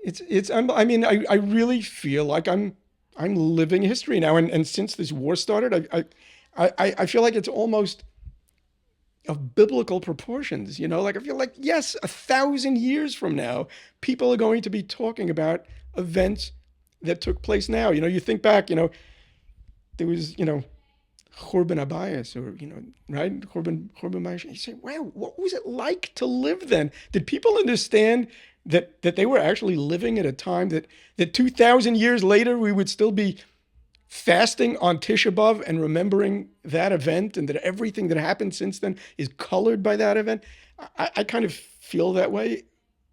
I mean, I really feel like I'm living history now. And since this war started, I feel like it's almost of biblical proportions, like I feel like, yes, 1,000 years from now, people are going to be talking about events that took place now. You think back, there was, Churban Abayas, or, right? Churban Abayas. You say, wow, what was it like to live then? Did people understand that they were actually living at a time that 2,000 years later, we would still be fasting on Tisha B'Av and remembering that event, and that everything that happened since then is colored by that event? I kind of feel that way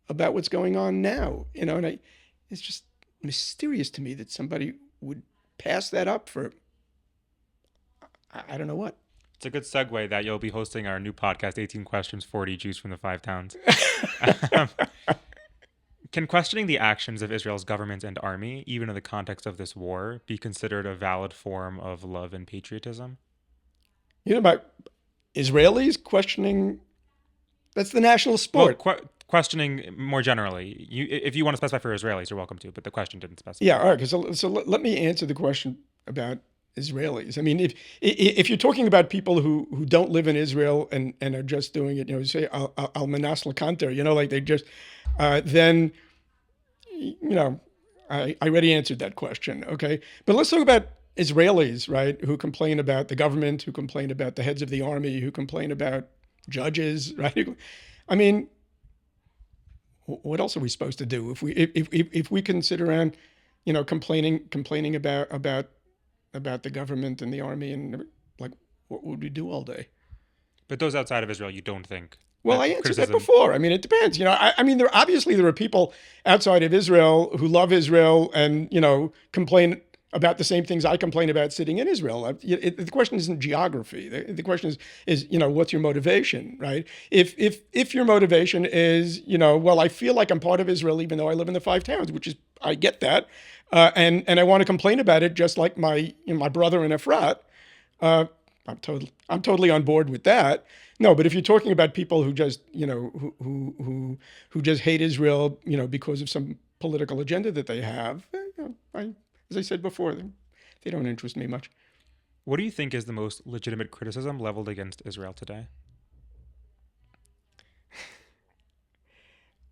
about what's going on now, and it's just mysterious to me that somebody would pass that up for, I don't know what. It's a good segue that you'll be hosting our new podcast, 18 Questions, 40 Jews from the Five Towns. Can questioning the actions of Israel's government and army, even in the context of this war, be considered a valid form of love and patriotism? You know about Israelis questioning, that's the national Well, sport. questioning more generally, if you want to specify for Israelis, you're welcome to, but the question didn't Yeah, specify. all right. So let me answer the question about Israelis. I mean, if you're talking about people who don't live in Israel and are just doing it, say al manas lakanter, like they just, then I already answered that question. Okay, but let's talk about Israelis, right? Who complain about the government, who complain about the heads of the army, who complain about judges, right? I mean, what else are we supposed to do if we can sit around, complaining about the government and the army and like what would we do all day? But those outside of Israel, you don't think Well, I that answered that criticism. before. I mean, it depends. I mean, there are people outside of Israel who love Israel and complain about the same things I complain about sitting in Israel. The question isn't geography. The question is what's your motivation, right? If your motivation is well, I feel like I'm part of Israel even though I live in the five towns, which is I get that, and I want to complain about it just like my brother in Efrat. I'm totally on board with that. No, but if you're talking about people who just who just hate Israel, because of some political agenda that they have, as I said before, they don't interest me much. What do you think is the most legitimate criticism leveled against Israel today?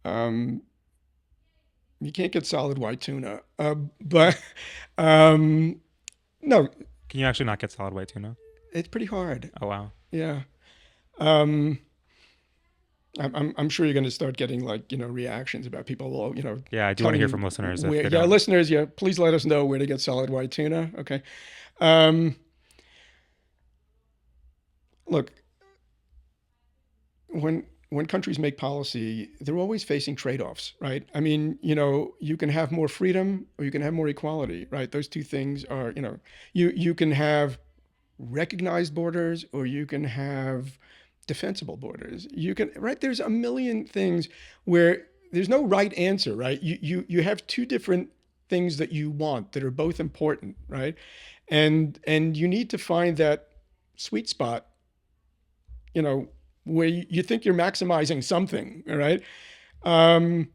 Um, you can't get solid white tuna, but um, no, Can you actually not get solid white tuna? it's pretty hard. Oh wow. Yeah. Um, I'm sure you're going to start getting reactions about people, well, Yeah, I do want to telling hear you from listeners if where, they yeah, don't. listeners, yeah, please let us know where to get solid white tuna. Okay. Um, Look, when countries make policy, they're always facing trade-offs, right? I mean, you can have more freedom or you can have more equality, right? Those two things are, you can have recognized borders or you can have defensible borders. You can, right? There's a million things where there's no right answer, right? You have two different things that you want that are both important, right? And you need to find that sweet spot, where you think you're maximizing something, all right? Um,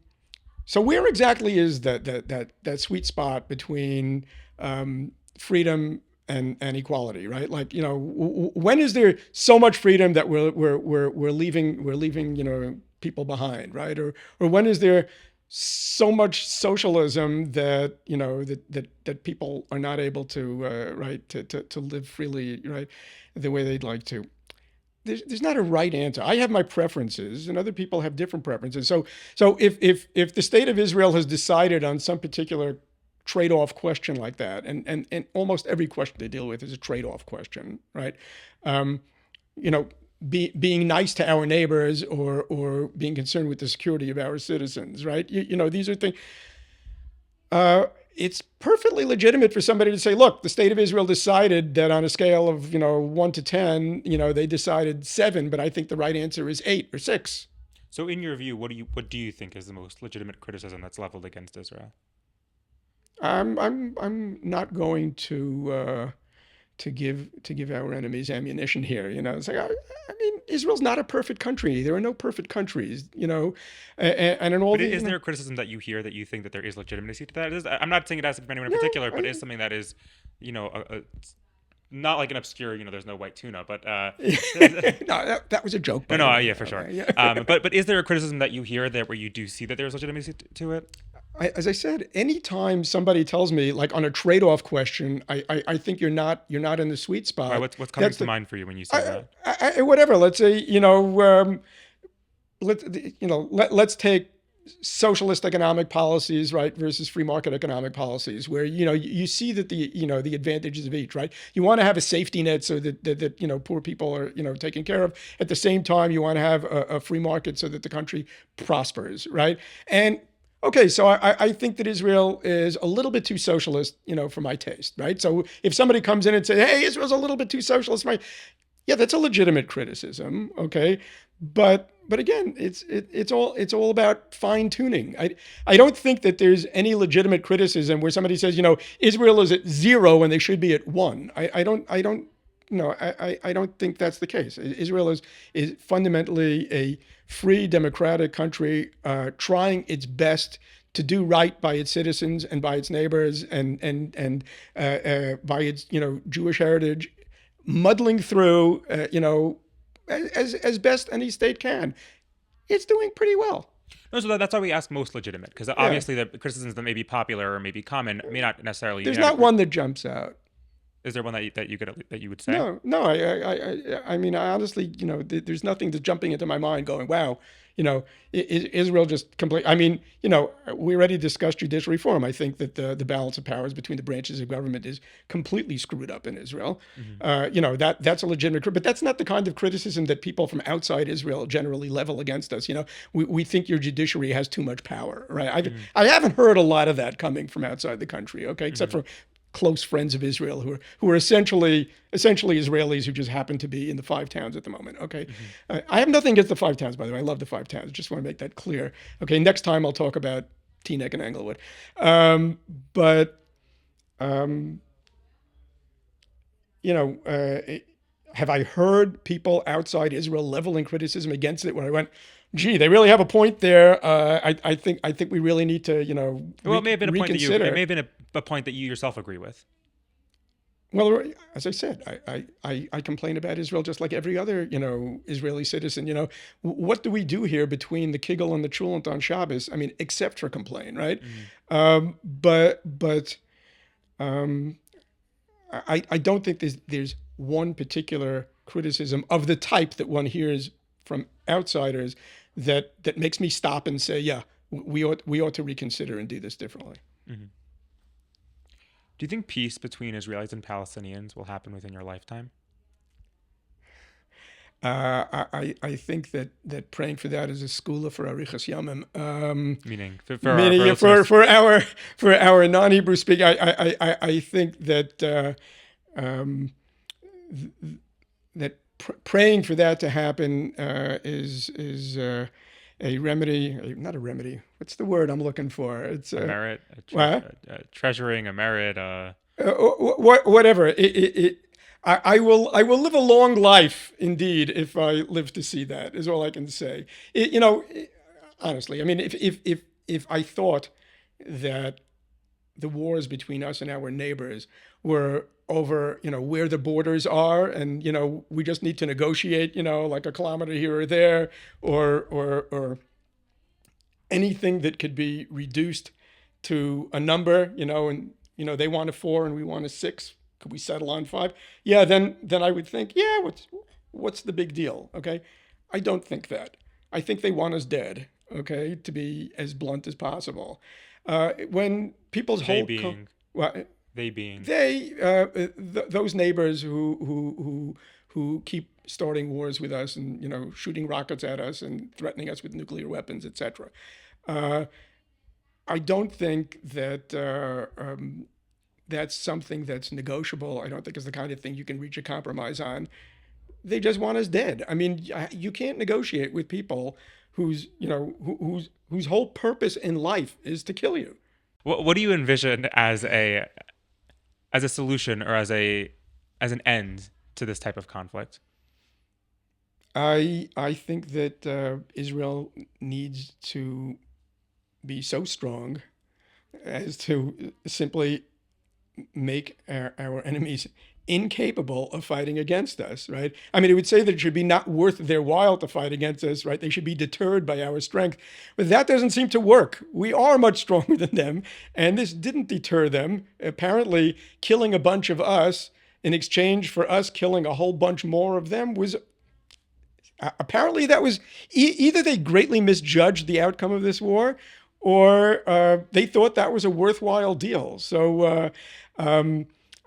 so where exactly is that sweet spot between freedom and equality, right? Like when is there so much freedom that we're leaving people behind, right? Or when is there so much socialism that that people are not able to right to live freely, right, the way they'd like to. There's not a right answer. I have my preferences, and other people have different preferences. So if the state of Israel has decided on some particular trade-off question like that, and almost every question they deal with is a trade-off question, right? Um, you know, being nice to our neighbors or being concerned with the security of our citizens, right? These are things. It's perfectly legitimate for somebody to say, look, the state of Israel decided that on a scale of 1 to 10, they decided 7, but I think the right answer is 8 or 6. So, in your view, what do you think is the most legitimate criticism that's leveled against Israel? I'm not going to give our enemies ammunition here. It's like I mean, Israel's not a perfect country. There are no perfect countries. And in all But the is there a criticism that you hear that you think that there is legitimacy to that? I'm not saying it has to be from anyone in no, particular, but is something that is, you know, not like an obscure, there's no white tuna, but no, that was a joke, no, by the no, way. yeah, for sure. Okay, But is there a criticism that you hear that where you do see that there's legitimacy to it? as I said, anytime somebody tells me, like on a trade-off question, I think you're not in the sweet Why? spot. What's coming That's to the mind for you when you say that? whatever. Let's say let's take socialist economic policies, right, versus free market economic policies, where you see that the advantages of each, right. You want to have a safety net so that poor people are taken care of. At the same time, you want to have a free market so that the country prospers, right. And okay, so I think that Israel is a little bit too socialist, for my taste, right. So if somebody comes in and says, "Hey, Israel's a little bit too socialist," right, Yeah, that's a legitimate criticism, okay? But again, it's all about fine tuning. I don't think that there's any legitimate criticism where somebody says, Israel is at 0 and they should be at 1. I don't no, I don't think that's the case. Israel is fundamentally a free democratic country trying its best to do right by its citizens and by its neighbors and by its Jewish heritage, muddling through as best any state can. It's doing pretty well. No, so that's why we ask most legitimate, because Yeah. obviously the criticisms that may be popular or may be common may not necessarily. There's not one that jumps out. Is there one that you would say? No. I mean, I honestly, there's nothing that's jumping into my mind going, wow, Israel just complete. I mean, we already discussed judicial reform. I think that the balance of powers between the branches of government is completely screwed up in Israel. That's a legitimate, but that's not the kind of criticism that people from outside Israel generally level against us. We think your judiciary has too much power, right? I haven't heard a lot of that coming from outside the country, okay, except for close friends of Israel who are essentially Israelis who just happen to be in the five towns at the moment. Okay, I have nothing against the five towns, by the way. I love the five towns. Just want to make that clear. Okay, next time I'll talk about Teaneck and Englewood. But have I heard people outside Israel leveling criticism against it when I went, gee, they really have a point there. I think we really need to, Well, it may have been a point that reconsider. it may have been a point that you yourself agree with. Well, as I said, I complain about Israel just like every other, Israeli citizen. What do we do here between the Kigel and the Chulent on Shabbos? I mean, except for complain, right? But I don't think there's one particular criticism of the type that one hears from outsiders that makes me stop and say, yeah, we ought to reconsider and do this differently. Do you think peace between Israelis and Palestinians will happen within your lifetime? I think that praying for that is a skula for arichas yamim. Meaning Meaning for our non-Hebrew speaking, I think that praying for that to happen is a remedy, not a remedy. What's the word I'm looking for? It's a merit, what? Treasuring a merit. Whatever. I will live a long life indeed if I live to see that. Is all I can say. Honestly, I mean, if I thought that the wars between us and our neighbors were over, where the borders are, and we just need to negotiate, like a kilometer here or there, or anything that could be reduced to a number, and they want a 4 and we want a 6. Could we settle on 5? Yeah, then I would think, yeah, what's the big deal? Okay, I don't think that. I think they want us dead. Okay, to be as blunt as possible. When people's They whole being they being those neighbors who keep starting wars with us and shooting rockets at us and threatening us with nuclear weapons, etc. I don't think that that's something that's negotiable. I don't think it's the kind of thing you can reach a compromise on. They just want us dead. I mean, you can't negotiate with people whose whole purpose in life is to kill you. What do you envision as a solution or as an end to this type of conflict? I think that Israel needs to be so strong as to simply make our enemies incapable of fighting against us, right? I mean, it would say that it should be not worth their while to fight against us, right? They should be deterred by our strength. But that doesn't seem to work. We are much stronger than them, and this didn't deter them. Apparently, killing a bunch of us in exchange for us killing a whole bunch more of them was... Apparently, that was... Either they greatly misjudged the outcome of this war, or they thought that was a worthwhile deal. So...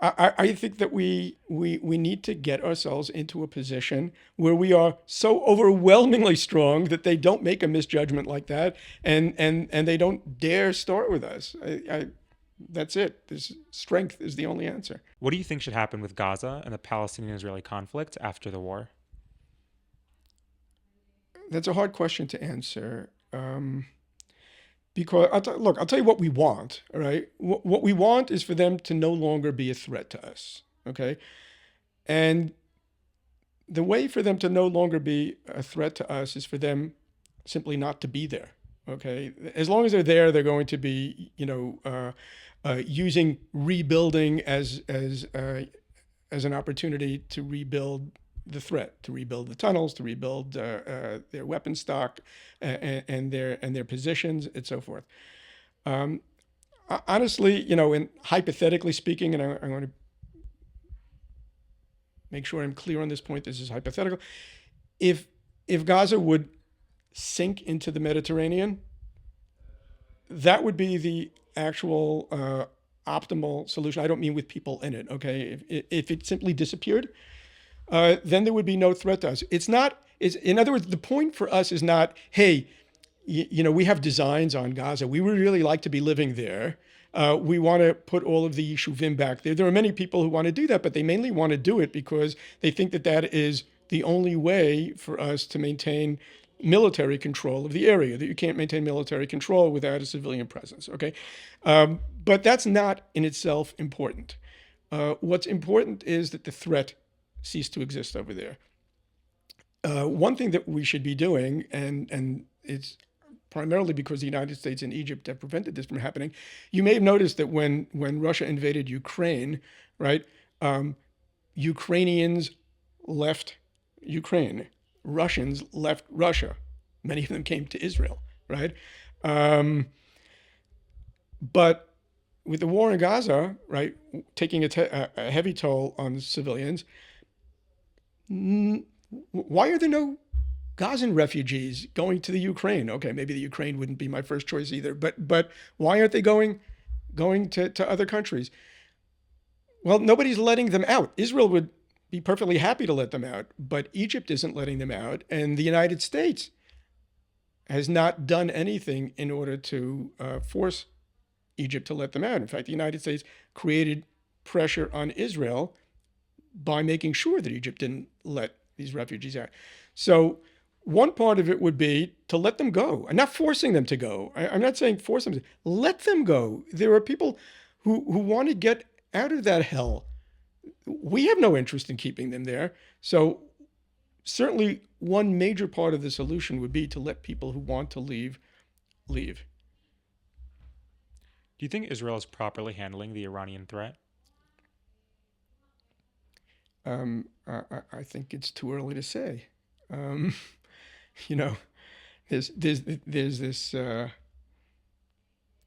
I think that we need to get ourselves into a position where we are so overwhelmingly strong that they don't make a misjudgment like that, and they don't dare start with us. That's it. This strength is the only answer. What do you think should happen with Gaza and the Palestinian-Israeli conflict after the war? That's a hard question to answer. Because look, I'll tell you what we want. All right, what we want is for them to no longer be a threat to us. Okay, and the way for them to no longer be a threat to us is for them simply not to be there. Okay, as long as they're there, they're going to be, using rebuilding as an opportunity to rebuild the threat, to rebuild the tunnels, to rebuild their weapon stock and their positions, and so forth. Honestly, and hypothetically speaking, and I'm going to make sure I'm clear on this point. This is hypothetical. If Gaza would sink into the Mediterranean, that would be the actual optimal solution. I don't mean with people in it. Okay, if it simply disappeared, then there would be no threat to us. It's not. In other words, the point for us is not, hey, we have designs on Gaza. We would really like to be living there. We want to put all of the Yishuvim back there. There are many people who want to do that, but they mainly want to do it because they think that that is the only way for us to maintain military control of the area, that you can't maintain military control without a civilian presence, okay? But that's not in itself important. What's important is that the threat cease to exist over there. One thing that we should be doing, and it's primarily because the United States and Egypt have prevented this from happening. You may have noticed that when Russia invaded Ukraine, right, Ukrainians left Ukraine. Russians left Russia. Many of them came to Israel, right? But with the war in Gaza, right, taking a heavy toll on civilians, why are there no Gazan refugees going to the Ukraine? Okay, maybe the Ukraine wouldn't be my first choice either, but why aren't they going to other countries? Well, nobody's letting them out. Israel would be perfectly happy to let them out, but Egypt isn't letting them out, and the United States has not done anything in order to force Egypt to let them out. In fact, the United States created pressure on Israel by making sure that Egypt didn't let these refugees out. So one part of it would be to let them go. I'm not forcing them to go. I'm not saying force them to. Let them go. There are people who want to get out of that hell. We have no interest in keeping them there. So certainly one major part of the solution would be to let people who want to leave. Do you think Israel is properly handling the Iranian threat? I think it's too early to say. There's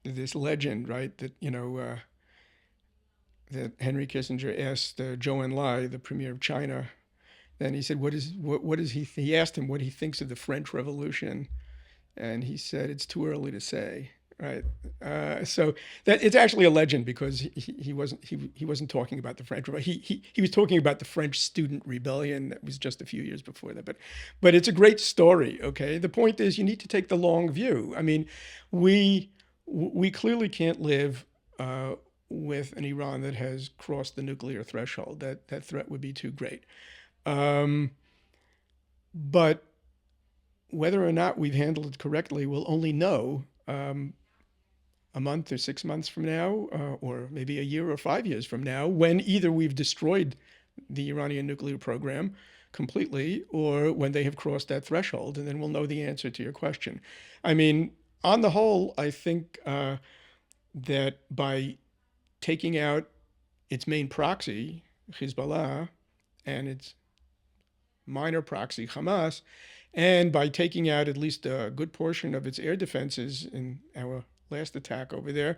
this legend, right? That that Henry Kissinger asked Zhou Enlai, the premier of China, and he said, "What is he?" He asked him what he thinks of the French Revolution, and he said, "It's too early to say." Right. So that it's actually a legend because he wasn't talking about the French Revolution. He was talking about the French student rebellion that was just a few years before that. But it's a great story. Okay. The point is you need to take the long view. I mean, we clearly can't live with an Iran that has crossed the nuclear threshold. That threat would be too great. But whether or not we've handled it correctly, we'll only know a month or 6 months from now, or maybe a year or 5 years from now, when either we've destroyed the Iranian nuclear program completely, or when they have crossed that threshold, and then we'll know the answer to your question. I mean, on the whole, I think that by taking out its main proxy, Hezbollah, and its minor proxy, Hamas, and by taking out at least a good portion of its air defenses in our last attack over there,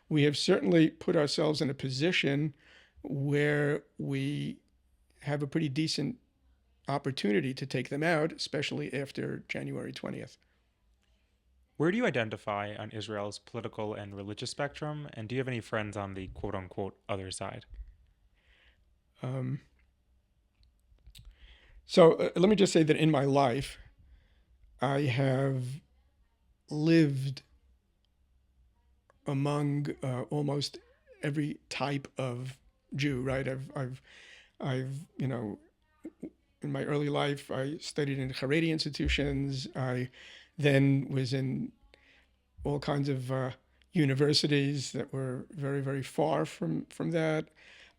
we have certainly put ourselves in a position where we have a pretty decent opportunity to take them out, especially after January 20th. Where do you identify on Israel's political and religious spectrum? And do you have any friends on the quote unquote other side? So let me just say that in my life, I have lived among almost every type of Jew, right? You know, in my early life, I studied in Haredi institutions. I then was in all kinds of universities that were very, very far from that.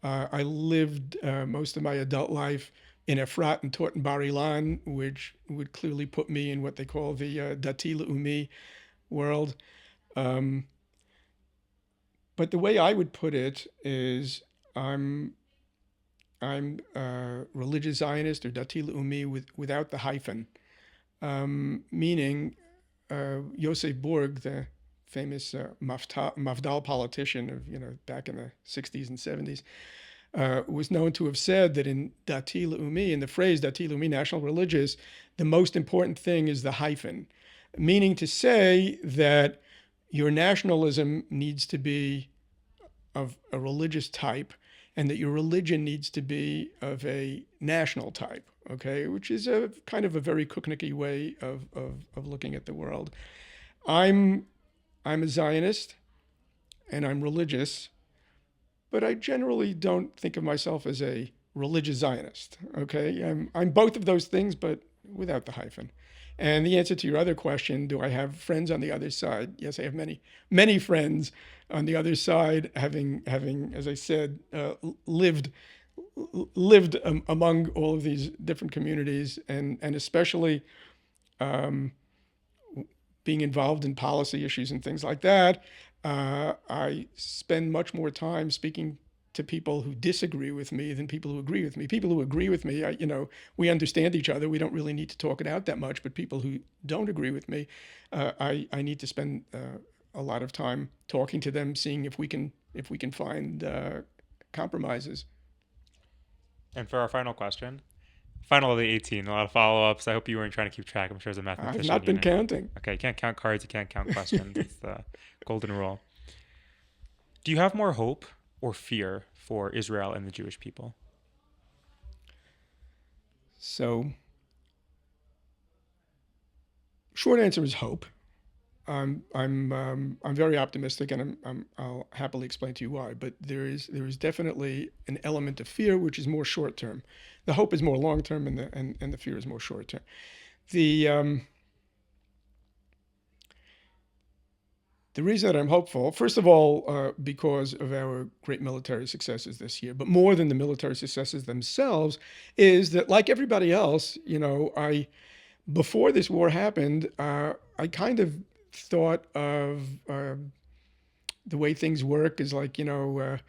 I lived most of my adult life in Efrat and taught in Bar-Ilan, which would clearly put me in what they call the Dati Le'umi world. Um, but the way I would put it is I'm I'm religious Zionist or Dati Le'umi without the hyphen, meaning Yosef Burg, the famous Mafdal politician of back in the 60s and 70s, was known to have said that in Dati Le'umi, in the phrase Dati Le'umi, national religious, the most important thing is the hyphen, meaning to say that your nationalism needs to be of a religious type and that your religion needs to be of a national type, okay, which is a kind of a very Kooknicky way of looking at the world. I'm a Zionist and I'm religious, but I generally don't think of myself as a religious Zionist, okay? I'm both of those things, but without the hyphen. And the answer to your other question, do I have friends on the other side? Yes, I have many friends on the other side, having as I said, lived among all of these different communities, and especially being involved in policy issues and things like that. I spend much more time speaking to people who disagree with me than people who agree with me. People who agree with me, we understand each other. We don't really need to talk it out that much. But people who don't agree with me, I need to spend a lot of time talking to them, seeing if we can find compromises. And for our final question, final of the 18, a lot of follow-ups. I hope you weren't trying to keep track. I'm sure as a mathematician. I've not been counting. Okay, you can't count cards, you can't count questions. It's the golden rule. Do you have more hope or fear for Israel and the Jewish people? So, short answer is hope. I'm very optimistic, and I'll happily explain to you why. But there is definitely an element of fear, which is more short term. The hope is more long term, and the fear is more short term. The reason that I'm hopeful, first of all, because of our great military successes this year, but more than the military successes themselves, is that like everybody else, before this war happened, I kind of thought of the way things work is like, Yeridat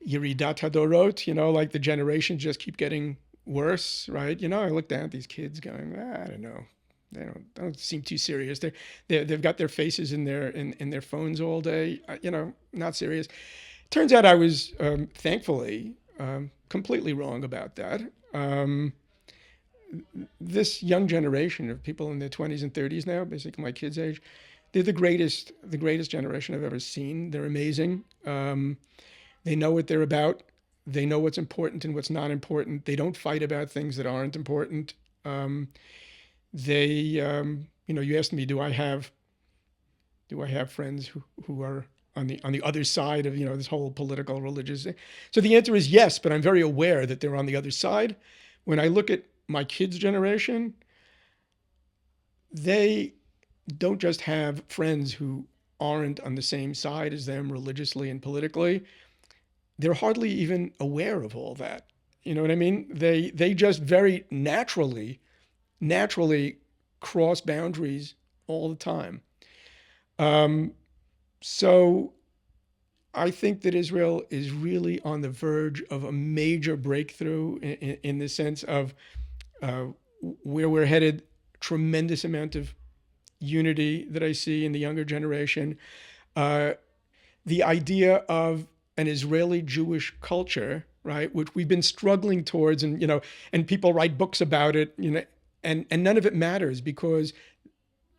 Hadorot, like the generations just keep getting worse, right? I look down at these kids going, I don't know. They don't seem too serious. They've got their faces in their phones all day. Not serious. Turns out I was thankfully completely wrong about that. This young generation of people in their 20s and 30s now, basically my kids' age, they're the greatest generation I've ever seen. They're amazing. They know what they're about. They know what's important and what's not important. They don't fight about things that aren't important. You asked me, do I have friends who are on the other side of this whole political religious thing? So the answer is yes, but I'm very aware that they're on the other side. When I look at my kids' generation, they don't just have friends who aren't on the same side as them religiously and politically. They're hardly even aware of all that. You know what I mean? They just very naturally cross boundaries all the time. So I think that Israel is really on the verge of a major breakthrough in the sense of where we're headed. Tremendous amount of unity that I see in the younger generation. The idea of an Israeli Jewish culture, right, which we've been struggling towards, and people write books about it, and none of it matters because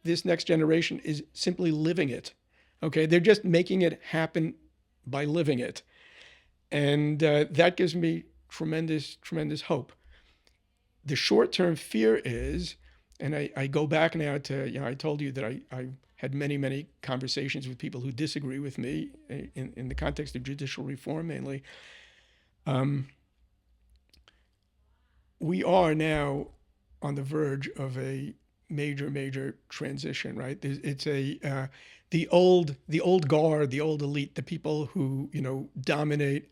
this next generation is simply living it. Okay, they're just making it happen by living it, and that gives me tremendous hope. The short-term fear is And I go back now to, I told you that I had many, many conversations with people who disagree with me in the context of judicial reform mainly. We are now on the verge of a major, major transition, right? It's the old guard, the old elite, the people who, dominate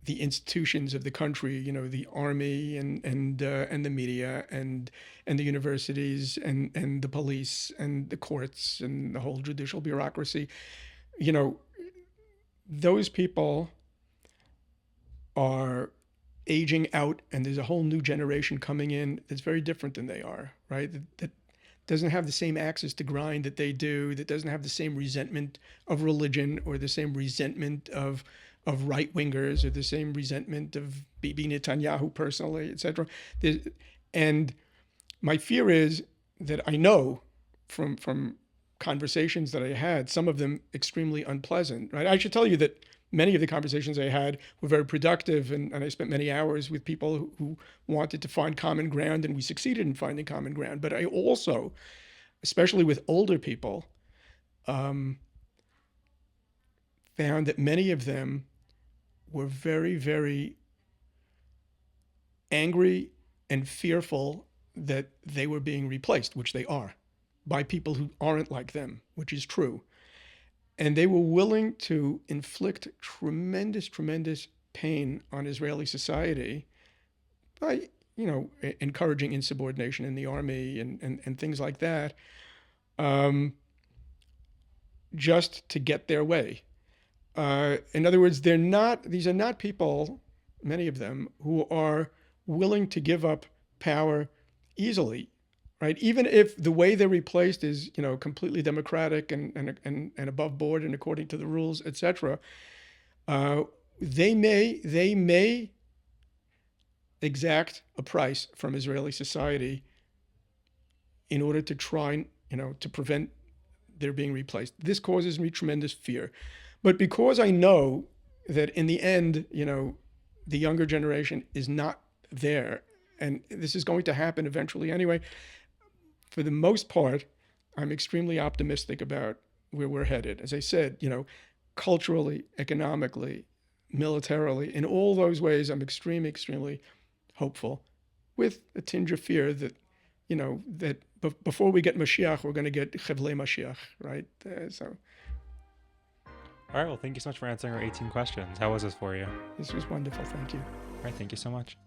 the institutions of the country, the army and the media and the universities and the police and the courts and the whole judicial bureaucracy. Those people are aging out, and there's a whole new generation coming in that's very different than they are, right? That doesn't have the same axes to grind that they do, that doesn't have the same resentment of religion or the same resentment of right-wingers or the same resentment of Bibi Netanyahu personally, etc. And my fear is that I know from conversations that I had, some of them extremely unpleasant, right? I should tell you that many of the conversations I had were very productive, and I spent many hours with people who wanted to find common ground, and we succeeded in finding common ground. But I also, especially with older people, found that many of them were very, very angry and fearful that they were being replaced, which they are, by people who aren't like them, which is true. And they were willing to inflict tremendous, tremendous pain on Israeli society by, encouraging insubordination in the army and things like that, just to get their way. In other words, these are not people, many of them, who are willing to give up power easily, right? Even if the way they're replaced is, completely democratic and above board and according to the rules, etc. They may exact a price from Israeli society in order to try, to prevent their being replaced. This causes me tremendous fear. But because I know that in the end, the younger generation is not there, and this is going to happen eventually anyway, for the most part, I'm extremely optimistic about where we're headed. As I said, culturally, economically, militarily, in all those ways, I'm extremely, extremely hopeful, with a tinge of fear that, that before we get Mashiach, we're going to get Chevlei Mashiach, right? All right. Well, thank you so much for answering our 18 questions. How was this for you? This was wonderful. Thank you. All right. Thank you so much.